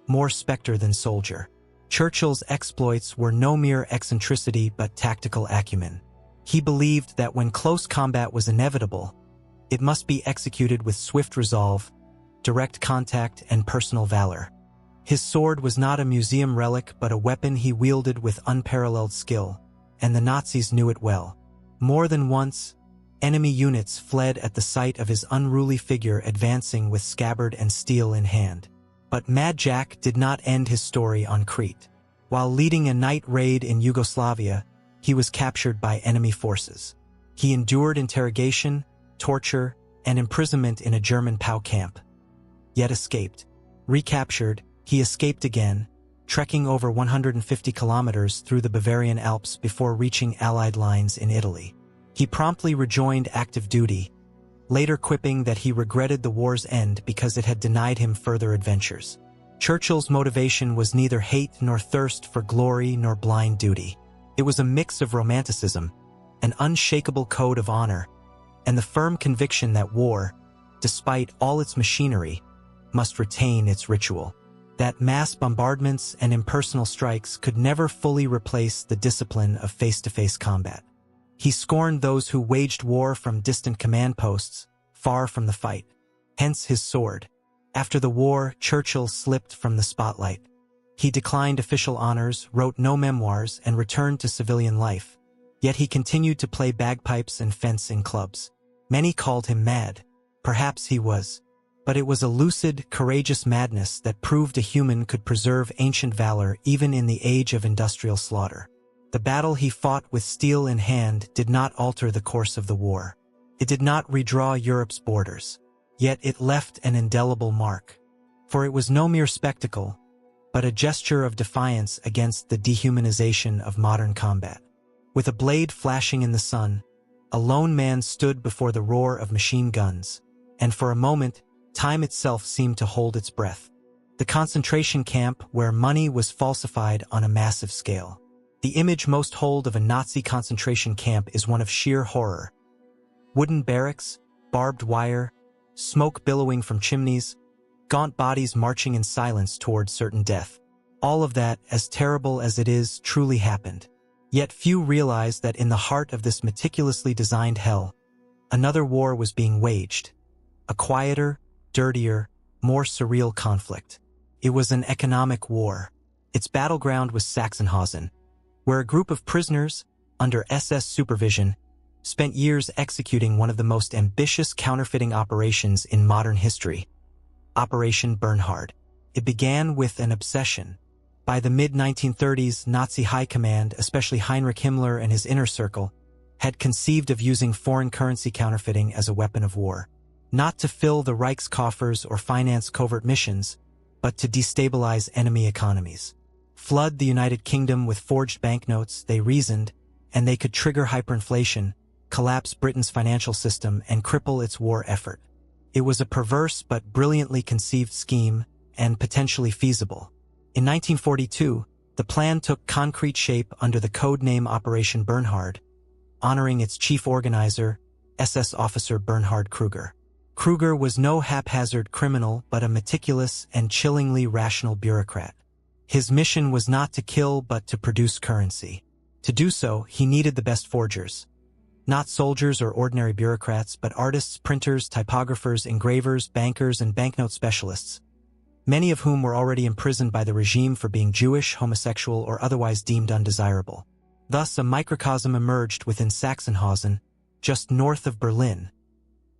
more specter than soldier. Churchill's exploits were no mere eccentricity but tactical acumen. He believed that when close combat was inevitable, it must be executed with swift resolve, direct contact, and personal valor. His sword was not a museum relic but a weapon he wielded with unparalleled skill, and the Nazis knew it well. More than once, enemy units fled at the sight of his unruly figure advancing with scabbard and steel in hand. But Mad Jack did not end his story on Crete. While leading a night raid in Yugoslavia, he was captured by enemy forces. He endured interrogation, torture, and imprisonment in a German POW camp, yet escaped. Recaptured, he escaped again, trekking over 150 kilometers through the Bavarian Alps before reaching Allied lines in Italy. He promptly rejoined active duty, later quipping that he regretted the war's end because it had denied him further adventures. Churchill's motivation was neither hate nor thirst for glory nor blind duty. It was a mix of romanticism, an unshakable code of honor, and the firm conviction that war, despite all its machinery, must retain its ritual. That mass bombardments and impersonal strikes could never fully replace the discipline of face-to-face combat. He scorned those who waged war from distant command posts, far from the fight. Hence his sword. After the war, Churchill slipped from the spotlight. He declined official honors, wrote no memoirs, and returned to civilian life. Yet he continued to play bagpipes and fence in clubs. Many called him mad. Perhaps he was. But it was a lucid, courageous madness that proved a human could preserve ancient valor even in the age of industrial slaughter. The battle he fought with steel in hand did not alter the course of the war. It did not redraw Europe's borders. Yet it left an indelible mark. For it was no mere spectacle, but a gesture of defiance against the dehumanization of modern combat. With a blade flashing in the sun, a lone man stood before the roar of machine guns, and for a moment, time itself seemed to hold its breath. The concentration camp where money was falsified on a massive scale. The image most hold of a Nazi concentration camp is one of sheer horror. Wooden barracks, barbed wire, smoke billowing from chimneys, gaunt bodies marching in silence towards certain death. All of that, as terrible as it is, truly happened. Yet few realized that in the heart of this meticulously designed hell, another war was being waged. A quieter, dirtier, more surreal conflict. It was an economic war. Its battleground was Sachsenhausen, where a group of prisoners, under SS supervision, spent years executing one of the most ambitious counterfeiting operations in modern history, Operation Bernhard. It began with an obsession. By the mid-1930s, Nazi high command, especially Heinrich Himmler and his inner circle, had conceived of using foreign currency counterfeiting as a weapon of war, not to fill the Reich's coffers or finance covert missions, but to destabilize enemy economies. Flood the United Kingdom with forged banknotes, they reasoned, and they could trigger hyperinflation, collapse Britain's financial system, and cripple its war effort. It was a perverse but brilliantly conceived scheme, and potentially feasible. In 1942, the plan took concrete shape under the code name Operation Bernhard, honoring its chief organizer, SS officer Bernhard Kruger. Kruger was no haphazard criminal but a meticulous and chillingly rational bureaucrat. His mission was not to kill but to produce currency. To do so, he needed the best forgers. Not soldiers or ordinary bureaucrats, but artists, printers, typographers, engravers, bankers, and banknote specialists, many of whom were already imprisoned by the regime for being Jewish, homosexual, or otherwise deemed undesirable. Thus, a microcosm emerged within Sachsenhausen, just north of Berlin,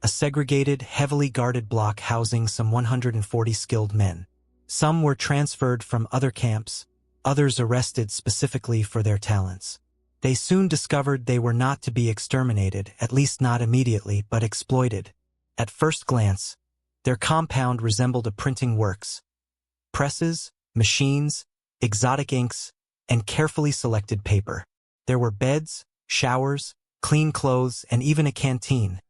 a segregated, heavily guarded block housing some 140 skilled men. Some were transferred from other camps, others arrested specifically for their talents. They soon discovered they were not to be exterminated, at least not immediately, but exploited. At first glance, their compound resembled a printing works. Presses, machines, exotic inks, and carefully selected paper. There were beds, showers, clean clothes, and even a canteen.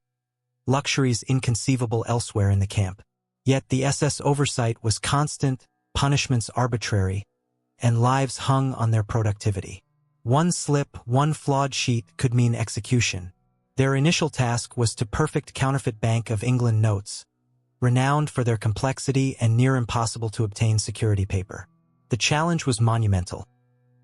Luxuries inconceivable elsewhere in the camp. Yet the SS oversight was constant, punishments arbitrary, and lives hung on their productivity. One slip, one flawed sheet could mean execution. Their initial task was to perfect counterfeit Bank of England notes, renowned for their complexity and near impossible to obtain security paper. The challenge was monumental,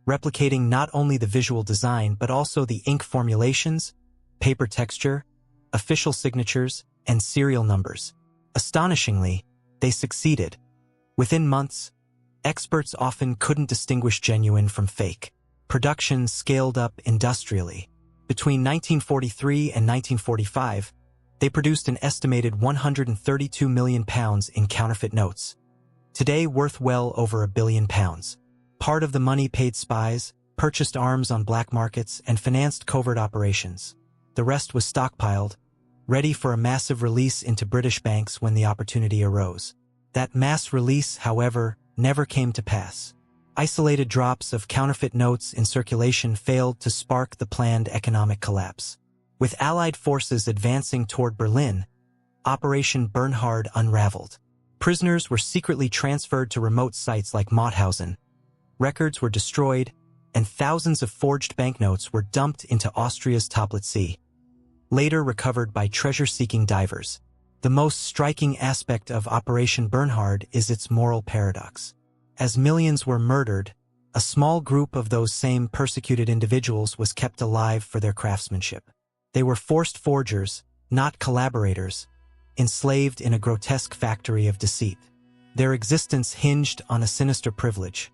replicating not only the visual design but also the ink formulations, paper texture, official signatures, and serial numbers. Astonishingly, they succeeded. Within months, experts often couldn't distinguish genuine from fake. Production scaled up industrially. Between 1943 and 1945, they produced an estimated £132 million in counterfeit notes, today worth well over £1 billion. Part of the money paid spies, purchased arms on black markets, and financed covert operations. The rest was stockpiled, ready for a massive release into British banks when the opportunity arose. That mass release, however, never came to pass. Isolated drops of counterfeit notes in circulation failed to spark the planned economic collapse. With Allied forces advancing toward Berlin, Operation Bernhard unraveled. Prisoners were secretly transferred to remote sites like Mauthausen. Records were destroyed, and thousands of forged banknotes were dumped into Austria's Toplitz Sea, later recovered by treasure-seeking divers. The most striking aspect of Operation Bernhard is its moral paradox. As millions were murdered, a small group of those same persecuted individuals was kept alive for their craftsmanship. They were forced forgers, not collaborators, enslaved in a grotesque factory of deceit. Their existence hinged on a sinister privilege: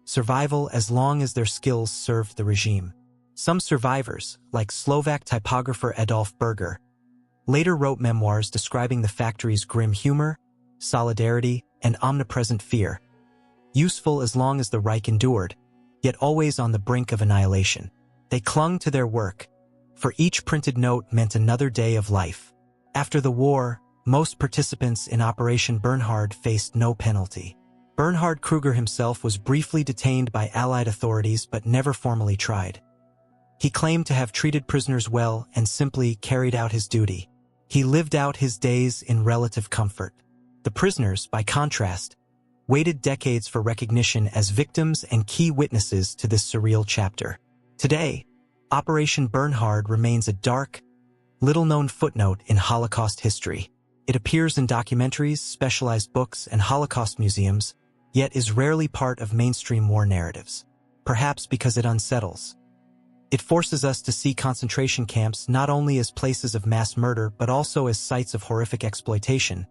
survival as long as their skills served the regime. Some survivors, like Slovak typographer Adolf Berger, later wrote memoirs describing the factory's grim humor, solidarity, and omnipresent fear. Useful as long as the Reich endured, yet always on the brink of annihilation. They clung to their work, for each printed note meant another day of life. After the war, most participants in Operation Bernhard faced no penalty. Bernhard Kruger himself was briefly detained by Allied authorities but never formally tried. He claimed to have treated prisoners well and simply carried out his duty. He lived out his days in relative comfort. The prisoners, by contrast, waited decades for recognition as victims and key witnesses to this surreal chapter. Today, Operation Bernhard remains a dark, little-known footnote in Holocaust history. It appears in documentaries, specialized books, and Holocaust museums, yet is rarely part of mainstream war narratives. Perhaps because it unsettles. It forces us to see concentration camps not only as places of mass murder but also as sites of horrific exploitation,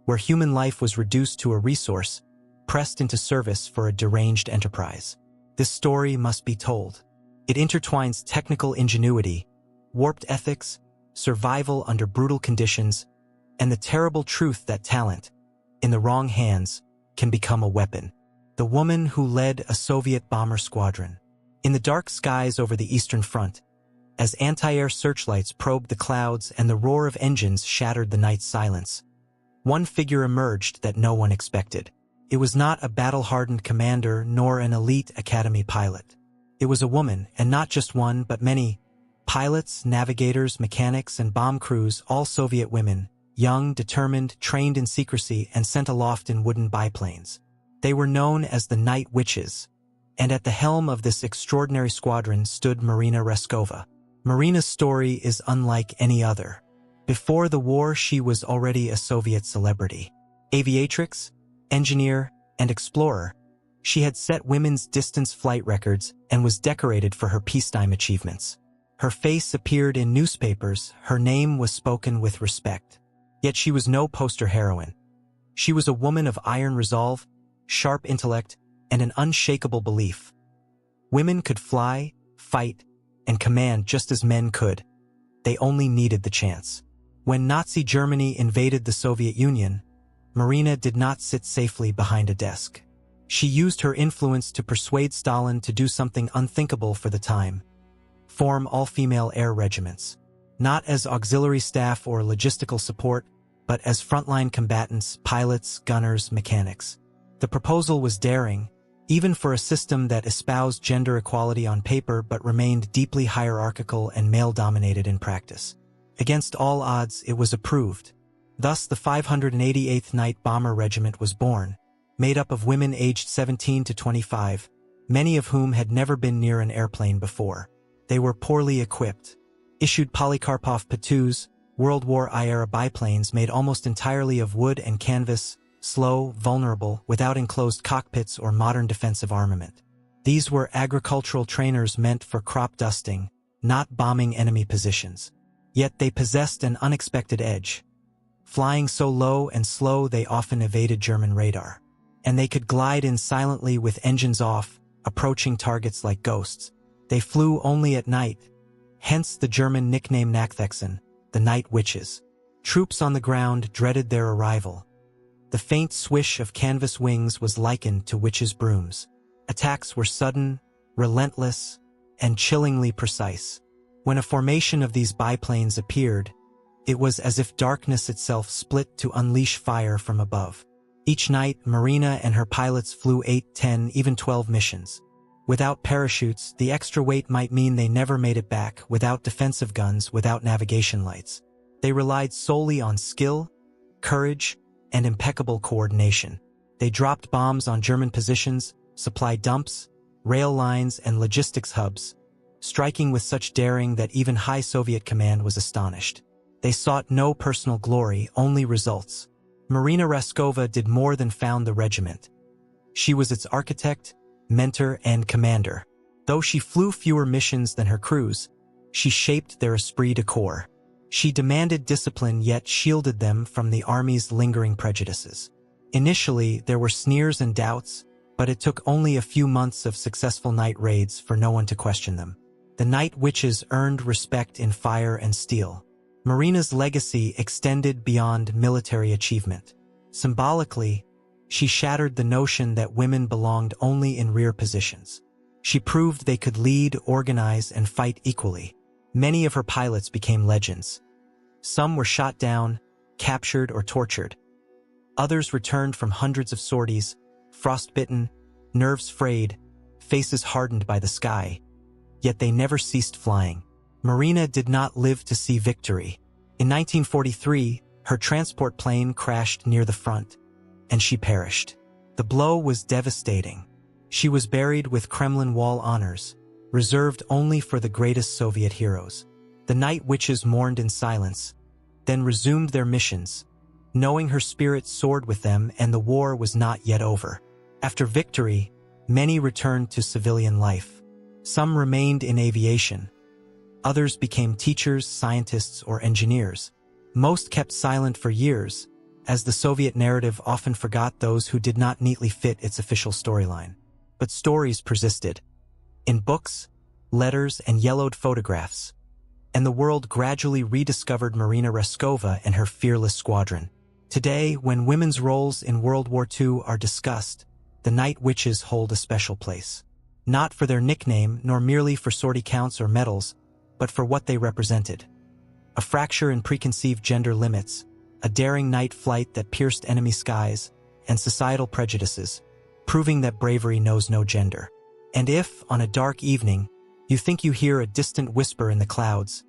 where human life was reduced to a resource, pressed into service for a deranged enterprise. This story must be told. It intertwines technical ingenuity, warped ethics, survival under brutal conditions, and the terrible truth that talent, in the wrong hands, can become a weapon. The woman who led a Soviet bomber squadron. In the dark skies over the Eastern Front, as anti-air searchlights probed the clouds and the roar of engines shattered the night's silence, one figure emerged that no one expected. It was not a battle-hardened commander nor an elite academy pilot. It was a woman, and not just one but many. Pilots, navigators, mechanics, and bomb crews, all Soviet women, young, determined, trained in secrecy, and sent aloft in wooden biplanes. They were known as the Night Witches, and at the helm of this extraordinary squadron stood Marina Reskova. Marina's story is unlike any other. Before the war, she was already a Soviet celebrity. Aviatrix, engineer, and explorer, she had set women's distance flight records and was decorated for her peacetime achievements. Her face appeared in newspapers, her name was spoken with respect. Yet she was no poster heroine. She was a woman of iron resolve, sharp intellect, and an unshakable belief. Women could fly, fight, and command just as men could. They only needed the chance. When Nazi Germany invaded the Soviet Union, Marina did not sit safely behind a desk. She used her influence to persuade Stalin to do something unthinkable for the time: form all-female air regiments. Not as auxiliary staff or logistical support, but as frontline combatants, pilots, gunners, mechanics. The proposal was daring, even for a system that espoused gender equality on paper but remained deeply hierarchical and male-dominated in practice. Against all odds, it was approved. Thus, the 588th Night Bomber Regiment was born, made up of women aged 17 to 25, many of whom had never been near an airplane before. They were poorly equipped. Issued Polikarpov P-2s, World War I-era biplanes made almost entirely of wood and canvas, slow, vulnerable, without enclosed cockpits or modern defensive armament. These were agricultural trainers meant for crop dusting, not bombing enemy positions. Yet they possessed an unexpected edge. Flying so low and slow they often evaded German radar. And they could glide in silently with engines off, approaching targets like ghosts. They flew only at night, hence the German nickname Nachthexen, the Night Witches. Troops on the ground dreaded their arrival. The faint swish of canvas wings was likened to witches' brooms. Attacks were sudden, relentless, and chillingly precise. When a formation of these biplanes appeared, it was as if darkness itself split to unleash fire from above. Each night, Marina and her pilots flew 8, 10, even 12 missions. Without parachutes, the extra weight might mean they never made it back, without defensive guns, without navigation lights. They relied solely on skill, courage, and impeccable coordination. They dropped bombs on German positions, supply dumps, rail lines, and logistics hubs, striking with such daring that even high Soviet command was astonished. They sought no personal glory, only results. Marina Reskova did more than found the regiment. She was its architect, mentor, and commander. Though she flew fewer missions than her crews, she shaped their esprit de corps. She demanded discipline yet shielded them from the army's lingering prejudices. Initially, there were sneers and doubts, but it took only a few months of successful night raids for no one to question them. The Night Witches earned respect in fire and steel. Marina's legacy extended beyond military achievement. Symbolically, she shattered the notion that women belonged only in rear positions. She proved they could lead, organize, and fight equally. Many of her pilots became legends. Some were shot down, captured, or tortured. Others returned from hundreds of sorties, frostbitten, nerves frayed, faces hardened by the sky. Yet they never ceased flying. Marina did not live to see victory. In 1943, her transport plane crashed near the front, and she perished. The blow was devastating. She was buried with Kremlin wall honors, reserved only for the greatest Soviet heroes. The Night Witches mourned in silence, then resumed their missions, knowing her spirit soared with them and the war was not yet over. After victory, many returned to civilian life. Some remained in aviation. Others became teachers, scientists, or engineers. Most kept silent for years, as the Soviet narrative often forgot those who did not neatly fit its official storyline. But stories persisted. In books, letters, and yellowed photographs. And the world gradually rediscovered Marina Reskova and her fearless squadron. Today, when women's roles in World War II are discussed, the Night Witches hold a special place. Not for their nickname, nor merely for sortie counts or medals, but for what they represented. A fracture in preconceived gender limits, a daring night flight that pierced enemy skies, and societal prejudices, proving that bravery knows no gender. And if, on a dark evening, you think you hear a distant whisper in the clouds,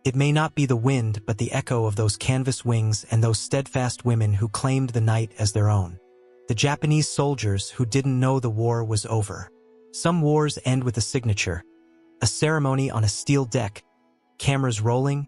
it may not be the wind but the echo of those canvas wings and those steadfast women who claimed the night as their own. The Japanese soldiers who didn't know the war was over. Some wars end with a signature, a ceremony on a steel deck, cameras rolling,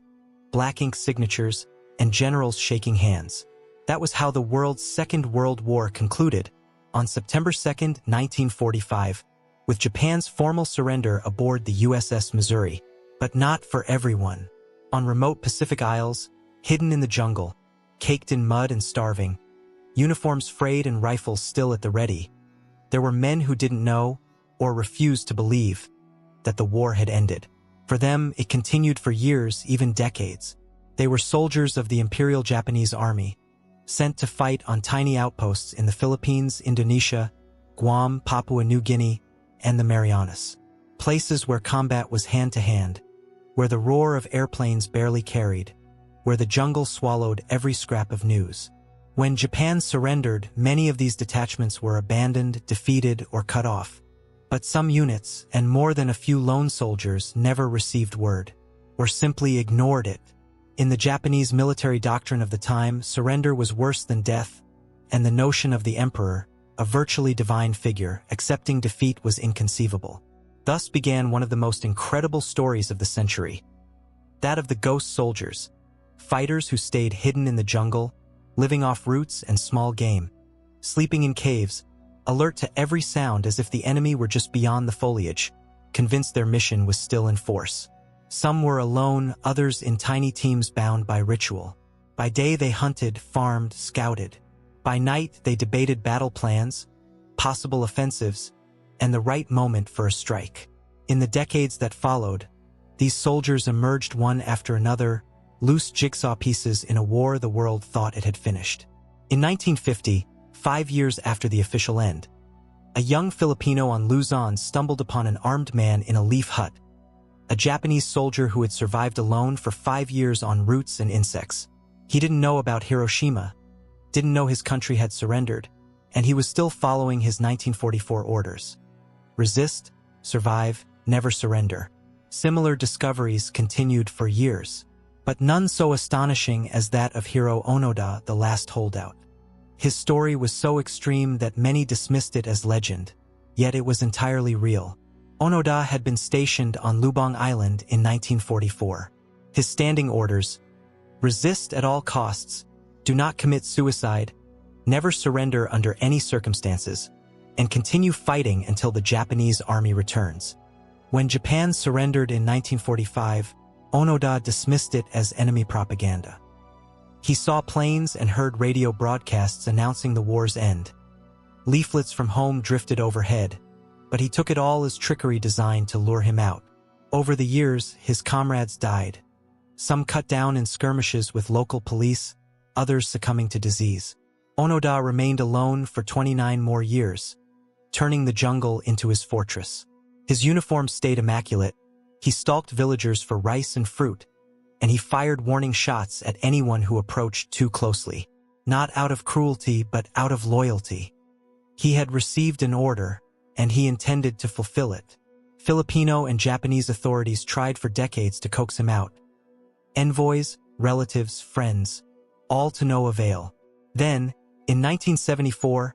black ink signatures, and generals shaking hands. That was how the world's Second World War concluded, on September 2, 1945, with Japan's formal surrender aboard the USS Missouri. But not for everyone. On remote Pacific Isles, hidden in the jungle, caked in mud and starving, uniforms frayed and rifles still at the ready, there were men who didn't know, or refused to believe, that the war had ended. For them, it continued for years, even decades. They were soldiers of the Imperial Japanese Army, sent to fight on tiny outposts in the Philippines, Indonesia, Guam, Papua New Guinea, and the Marianas. Places where combat was hand-to-hand, where the roar of airplanes barely carried, where the jungle swallowed every scrap of news. When Japan surrendered, many of these detachments were abandoned, defeated, or cut off. But some units, and more than a few lone soldiers, never received word, or simply ignored it. In the Japanese military doctrine of the time, surrender was worse than death, and the notion of the emperor, a virtually divine figure, accepting defeat was inconceivable. Thus began one of the most incredible stories of the century. That of the ghost soldiers, fighters who stayed hidden in the jungle, living off roots and small game, sleeping in caves, alert to every sound as if the enemy were just beyond the foliage, convinced their mission was still in force. Some were alone, others in tiny teams bound by ritual. By day they hunted, farmed, scouted. By night they debated battle plans, possible offensives, and the right moment for a strike. In the decades that followed, these soldiers emerged one after another, loose jigsaw pieces in a war the world thought it had finished. In 1950, 5 years after the official end, a young Filipino on Luzon stumbled upon an armed man in a leaf hut, a Japanese soldier who had survived alone for 5 years on roots and insects. He didn't know about Hiroshima, didn't know his country had surrendered, and he was still following his 1944 orders. Resist, survive, never surrender. Similar discoveries continued for years, but none so astonishing as that of Hiro Onoda, the last holdout. His story was so extreme that many dismissed it as legend, yet it was entirely real. Onoda had been stationed on Lubang Island in 1944. His standing orders: resist at all costs, do not commit suicide, never surrender under any circumstances, and continue fighting until the Japanese army returns. When Japan surrendered in 1945, Onoda dismissed it as enemy propaganda. He saw planes and heard radio broadcasts announcing the war's end. Leaflets from home drifted overhead, but he took it all as trickery designed to lure him out. Over the years, his comrades died. Some cut down in skirmishes with local police, others succumbing to disease. Onoda remained alone for 29 more years, turning the jungle into his fortress. His uniform stayed immaculate. He stalked villagers for rice and fruit, and he fired warning shots at anyone who approached too closely. Not out of cruelty, but out of loyalty. He had received an order, and he intended to fulfill it. Filipino and Japanese authorities tried for decades to coax him out. Envoys, relatives, friends, all to no avail. Then, in 1974,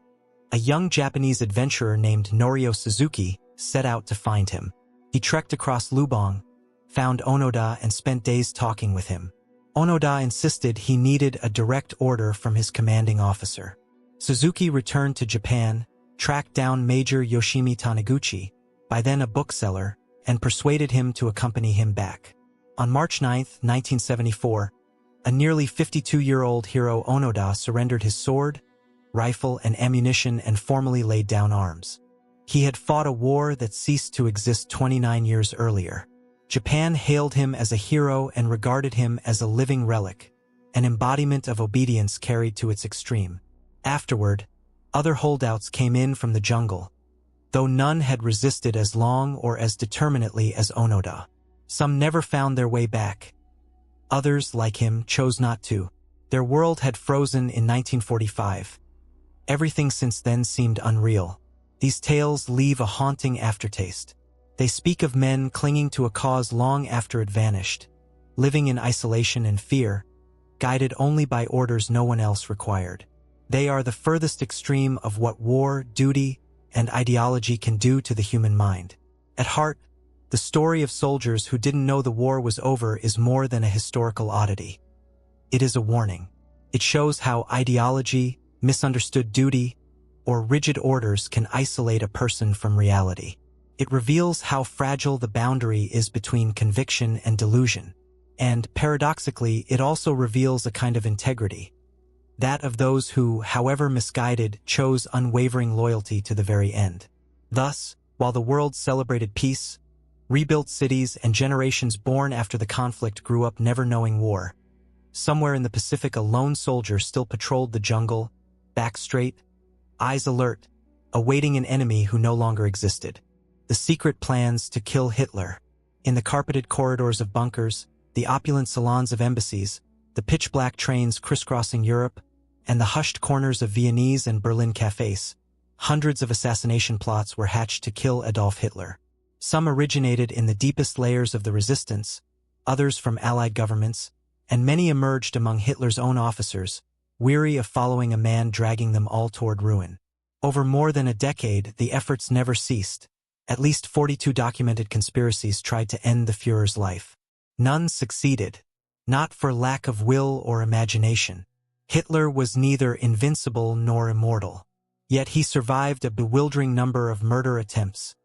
a young Japanese adventurer named Norio Suzuki set out to find him. He trekked across Lubang, found Onoda, and spent days talking with him. Onoda insisted he needed a direct order from his commanding officer. Suzuki returned to Japan, tracked down Major Yoshimi Taniguchi, by then a bookseller, and persuaded him to accompany him back. On March 9, 1974, A nearly 52-year-old Hiro Onoda surrendered his sword, rifle, and ammunition and formally laid down arms. He had fought a war that ceased to exist 29 years earlier. Japan hailed him as a hero and regarded him as a living relic, an embodiment of obedience carried to its extreme. Afterward, other holdouts came in from the jungle, though none had resisted as long or as determinately as Onoda. Some never found their way back. Others, like him, chose not to. Their world had frozen in 1945. Everything since then seemed unreal. These tales leave a haunting aftertaste. They speak of men clinging to a cause long after it vanished, living in isolation and fear, guided only by orders no one else required. They are the furthest extreme of what war, duty, and ideology can do to the human mind. At heart, the story of soldiers who didn't know the war was over is more than a historical oddity. It is a warning. It shows how ideology, misunderstood duty, or rigid orders can isolate a person from reality. It reveals how fragile the boundary is between conviction and delusion. And, paradoxically, it also reveals a kind of integrity. That of those who, however misguided, chose unwavering loyalty to the very end. Thus, while the world celebrated peace, rebuilt cities, and generations born after the conflict grew up never knowing war, somewhere in the Pacific a lone soldier still patrolled the jungle, back straight, eyes alert, awaiting an enemy who no longer existed. The secret plans to kill Hitler. In the carpeted corridors of bunkers, the opulent salons of embassies, the pitch-black trains crisscrossing Europe, and the hushed corners of Viennese and Berlin cafes, hundreds of assassination plots were hatched to kill Adolf Hitler. Some originated in the deepest layers of the resistance, others from Allied governments, and many emerged among Hitler's own officers, weary of following a man dragging them all toward ruin. Over more than a decade, the efforts never ceased. At least 42 documented conspiracies tried to end the Führer's life. None succeeded, not for lack of will or imagination. Hitler was neither invincible nor immortal. Yet he survived a bewildering number of murder attempts,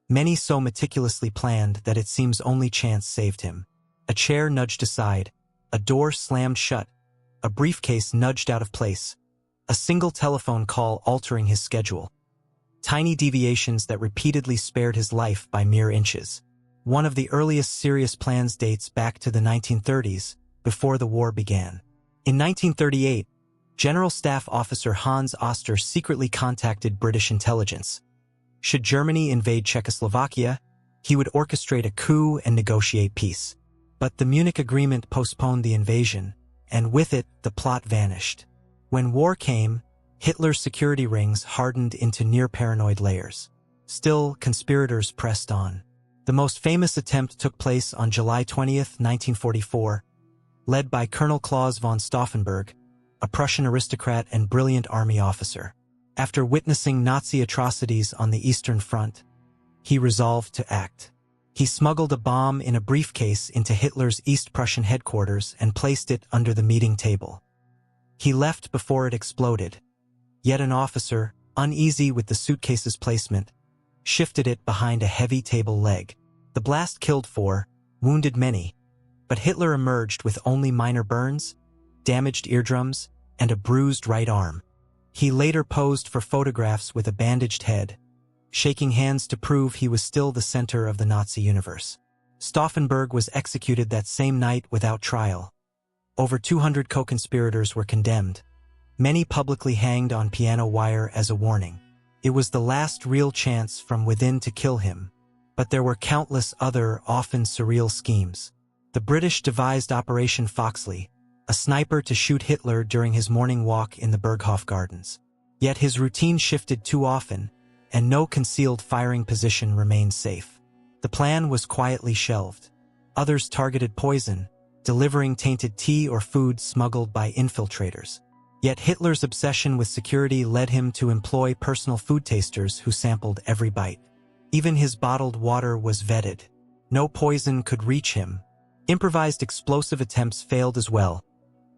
many so meticulously planned that it seems only chance saved him. A chair nudged aside, a door slammed shut, a briefcase nudged out of place, a single telephone call altering his schedule. Tiny deviations that repeatedly spared his life by mere inches. One of the earliest serious plans dates back to the 1930s, before the war began. In 1938, General Staff Officer Hans Oster secretly contacted British intelligence. Should Germany invade Czechoslovakia, he would orchestrate a coup and negotiate peace. But the Munich Agreement postponed the invasion, and with it, the plot vanished. When war came, Hitler's security rings hardened into near-paranoid layers. Still, conspirators pressed on. The most famous attempt took place on July 20, 1944, led by Colonel Claus von Stauffenberg, a Prussian aristocrat and brilliant army officer. After witnessing Nazi atrocities on the Eastern Front, he resolved to act. He smuggled a bomb in a briefcase into Hitler's East Prussian headquarters and placed it under the meeting table. He left before it exploded. Yet an officer, uneasy with the suitcase's placement, shifted it behind a heavy table leg. The blast killed 4, wounded many, but Hitler emerged with only minor burns, damaged eardrums, and a bruised right arm. He later posed for photographs with a bandaged head, shaking hands to prove he was still the center of the Nazi universe. Stauffenberg was executed that same night without trial. Over 200 co-conspirators were condemned, many publicly hanged on piano wire as a warning. It was the last real chance from within to kill him, but there were countless other, often surreal schemes. The British devised Operation Foxley, a sniper to shoot Hitler during his morning walk in the Berghof Gardens. Yet his routine shifted too often, and no concealed firing position remained safe. The plan was quietly shelved. Others targeted poison, delivering tainted tea or food smuggled by infiltrators. Yet Hitler's obsession with security led him to employ personal food tasters who sampled every bite. Even his bottled water was vetted. No poison could reach him. Improvised explosive attempts failed as well.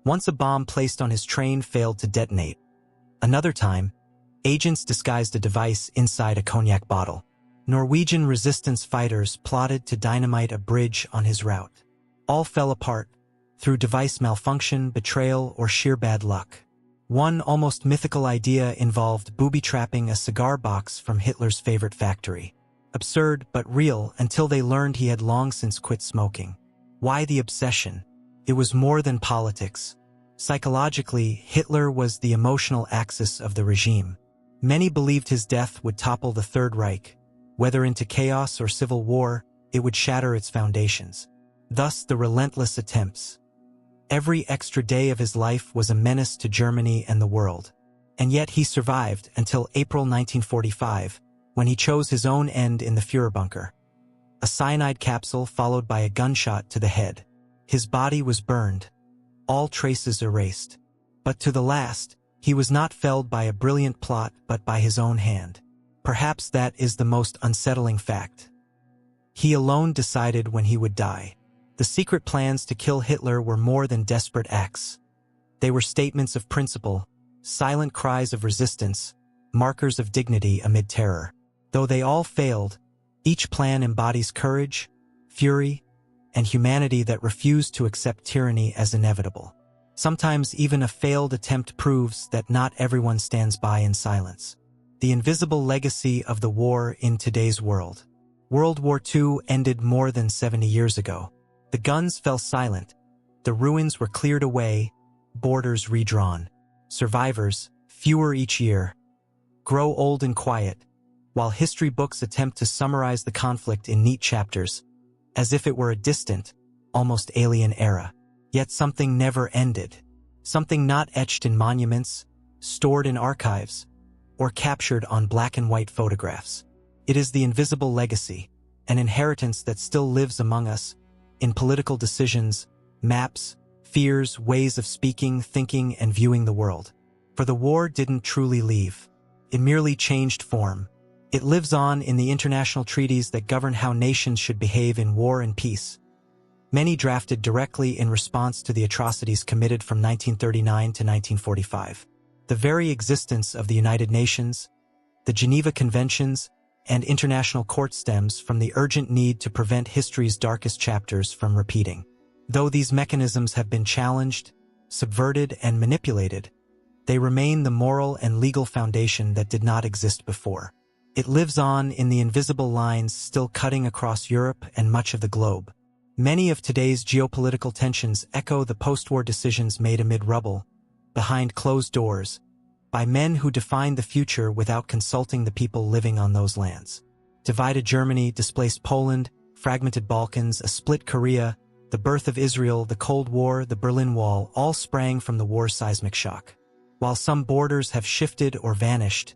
Once a bomb placed on his train failed to detonate. Another time, agents disguised a device inside a cognac bottle. Norwegian resistance fighters plotted to dynamite a bridge on his route. All fell apart, through device malfunction, betrayal, or sheer bad luck. One almost mythical idea involved booby-trapping a cigar box from Hitler's favorite factory. Absurd but real until they learned he had long since quit smoking. Why the obsession? It was more than politics. Psychologically, Hitler was the emotional axis of the regime. Many believed his death would topple the Third Reich. Whether into chaos or civil war, it would shatter its foundations. Thus the relentless attempts. Every extra day of his life was a menace to Germany and the world. And yet he survived until April 1945, when he chose his own end in the Führerbunker. A cyanide capsule followed by a gunshot to the head. His body was burned, all traces erased. But to the last, he was not felled by a brilliant plot but by his own hand. Perhaps that is the most unsettling fact. He alone decided when he would die. The secret plans to kill Hitler were more than desperate acts. They were statements of principle, silent cries of resistance, markers of dignity amid terror. Though they all failed, each plan embodies courage, fury, and humanity that refused to accept tyranny as inevitable. Sometimes even a failed attempt proves that not everyone stands by in silence. The invisible legacy of the war in today's world. World War II ended more than 70 years ago. The guns fell silent, the ruins were cleared away, borders redrawn. Survivors, fewer each year, grow old and quiet, while history books attempt to summarize the conflict in neat chapters, as if it were a distant, almost alien era. Yet something never ended. Something not etched in monuments, stored in archives, or captured on black and white photographs. It is the invisible legacy, an inheritance that still lives among us, in political decisions, maps, fears, ways of speaking, thinking, and viewing the world. For the war didn't truly leave. It merely changed form. It lives on in the international treaties that govern how nations should behave in war and peace. Many drafted directly in response to the atrocities committed from 1939 to 1945. The very existence of the United Nations, the Geneva Conventions, and international court stems from the urgent need to prevent history's darkest chapters from repeating. Though these mechanisms have been challenged, subverted, and manipulated, they remain the moral and legal foundation that did not exist before. It lives on in the invisible lines still cutting across Europe and much of the globe. Many of today's geopolitical tensions echo the post-war decisions made amid rubble, behind closed doors, by men who defined the future without consulting the people living on those lands. Divided Germany, displaced Poland, fragmented Balkans, a split Korea, the birth of Israel, the Cold War, the Berlin Wall, all sprang from the war's seismic shock. While some borders have shifted or vanished,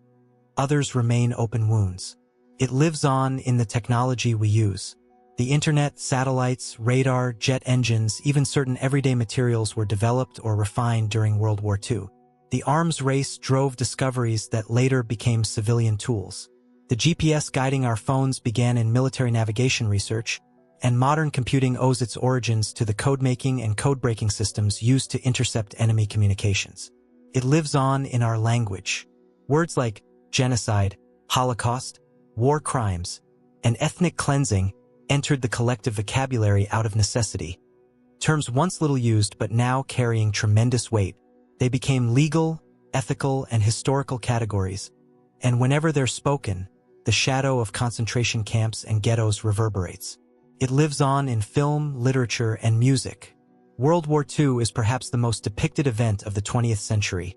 others remain open wounds. It lives on in the technology we use. The internet, satellites, radar, jet engines, even certain everyday materials were developed or refined during World War II. The arms race drove discoveries that later became civilian tools. The GPS guiding our phones began in military navigation research, and modern computing owes its origins to the code-making and code-breaking systems used to intercept enemy communications. It lives on in our language. Words like genocide, Holocaust, war crimes, and ethnic cleansing entered the collective vocabulary out of necessity. Terms once little used but now carrying tremendous weight, they became legal, ethical, and historical categories, and whenever they're spoken, the shadow of concentration camps and ghettos reverberates. It lives on in film, literature, and music. World War II is perhaps the most depicted event of the 20th century.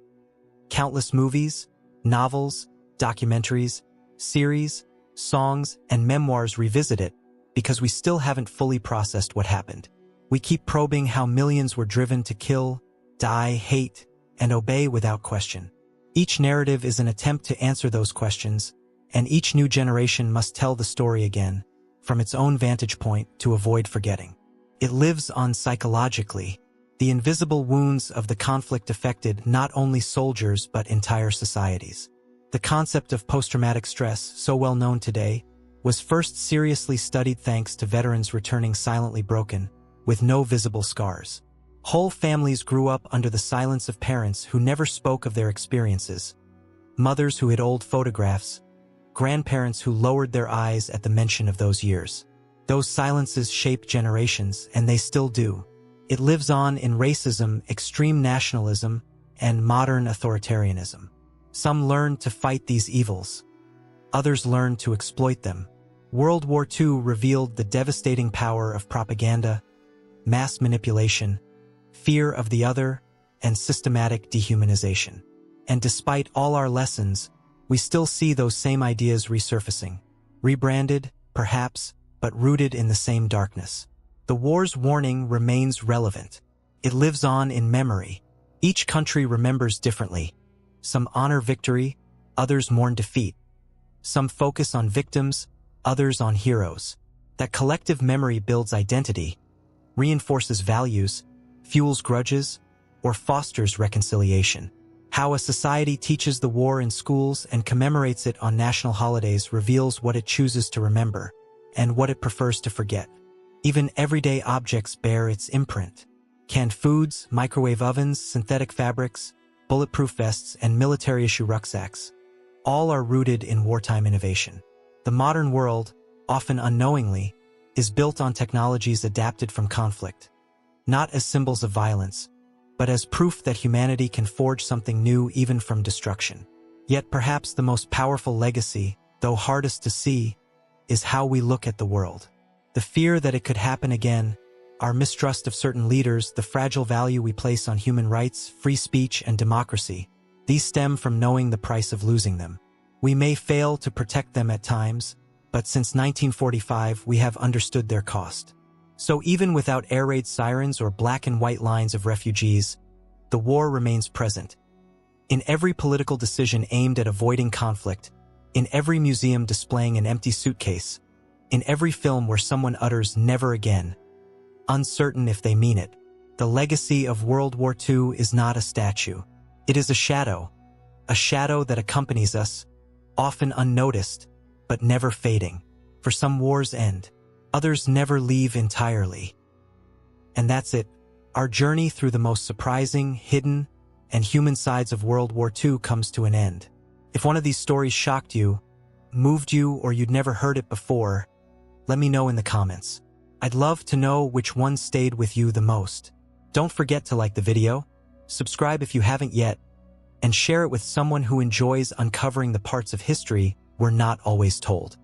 Countless movies, novels, documentaries, series, songs, and memoirs revisit it because we still haven't fully processed what happened. We keep probing how millions were driven to kill, die, hate, and obey without question. Each narrative is an attempt to answer those questions, and each new generation must tell the story again, from its own vantage point to avoid forgetting. It lives on psychologically. The invisible wounds of the conflict affected not only soldiers but entire societies. The concept of post-traumatic stress, so well known today, was first seriously studied thanks to veterans returning silently broken, with no visible scars. Whole families grew up under the silence of parents who never spoke of their experiences, mothers who hid old photographs, grandparents who lowered their eyes at the mention of those years. Those silences shaped generations, and they still do. It lives on in racism, extreme nationalism, and modern authoritarianism. Some learned to fight these evils. Others learned to exploit them. World War II revealed the devastating power of propaganda, mass manipulation, fear of the other, and systematic dehumanization. And despite all our lessons, we still see those same ideas resurfacing, rebranded, perhaps, but rooted in the same darkness. The war's warning remains relevant. It lives on in memory. Each country remembers differently. Some honor victory, others mourn defeat. Some focus on victims, others on heroes. That collective memory builds identity, reinforces values, fuels grudges, or fosters reconciliation. How a society teaches the war in schools and commemorates it on national holidays reveals what it chooses to remember and what it prefers to forget. Even everyday objects bear its imprint. Canned foods, microwave ovens, synthetic fabrics, bulletproof vests, and military-issue rucksacks. All are rooted in wartime innovation. The modern world, often unknowingly, is built on technologies adapted from conflict, not as symbols of violence, but as proof that humanity can forge something new even from destruction. Yet perhaps the most powerful legacy, though hardest to see, is how we look at the world. The fear that it could happen again, our mistrust of certain leaders, the fragile value we place on human rights, free speech, and democracy, these stem from knowing the price of losing them. We may fail to protect them at times, but since 1945 we have understood their cost. So even without air raid sirens or black and white lines of refugees, the war remains present. In every political decision aimed at avoiding conflict, in every museum displaying an empty suitcase, in every film where someone utters "never again," uncertain if they mean it, the legacy of World War II is not a statue. It is a shadow that accompanies us, often unnoticed, but never fading. For some wars end, others never leave entirely. And that's it. Our journey through the most surprising, hidden, and human sides of World War II comes to an end. If one of these stories shocked you, moved you, or you'd never heard it before, let me know in the comments. I'd love to know which one stayed with you the most. Don't forget to like the video, subscribe if you haven't yet, and share it with someone who enjoys uncovering the parts of history we're not always told.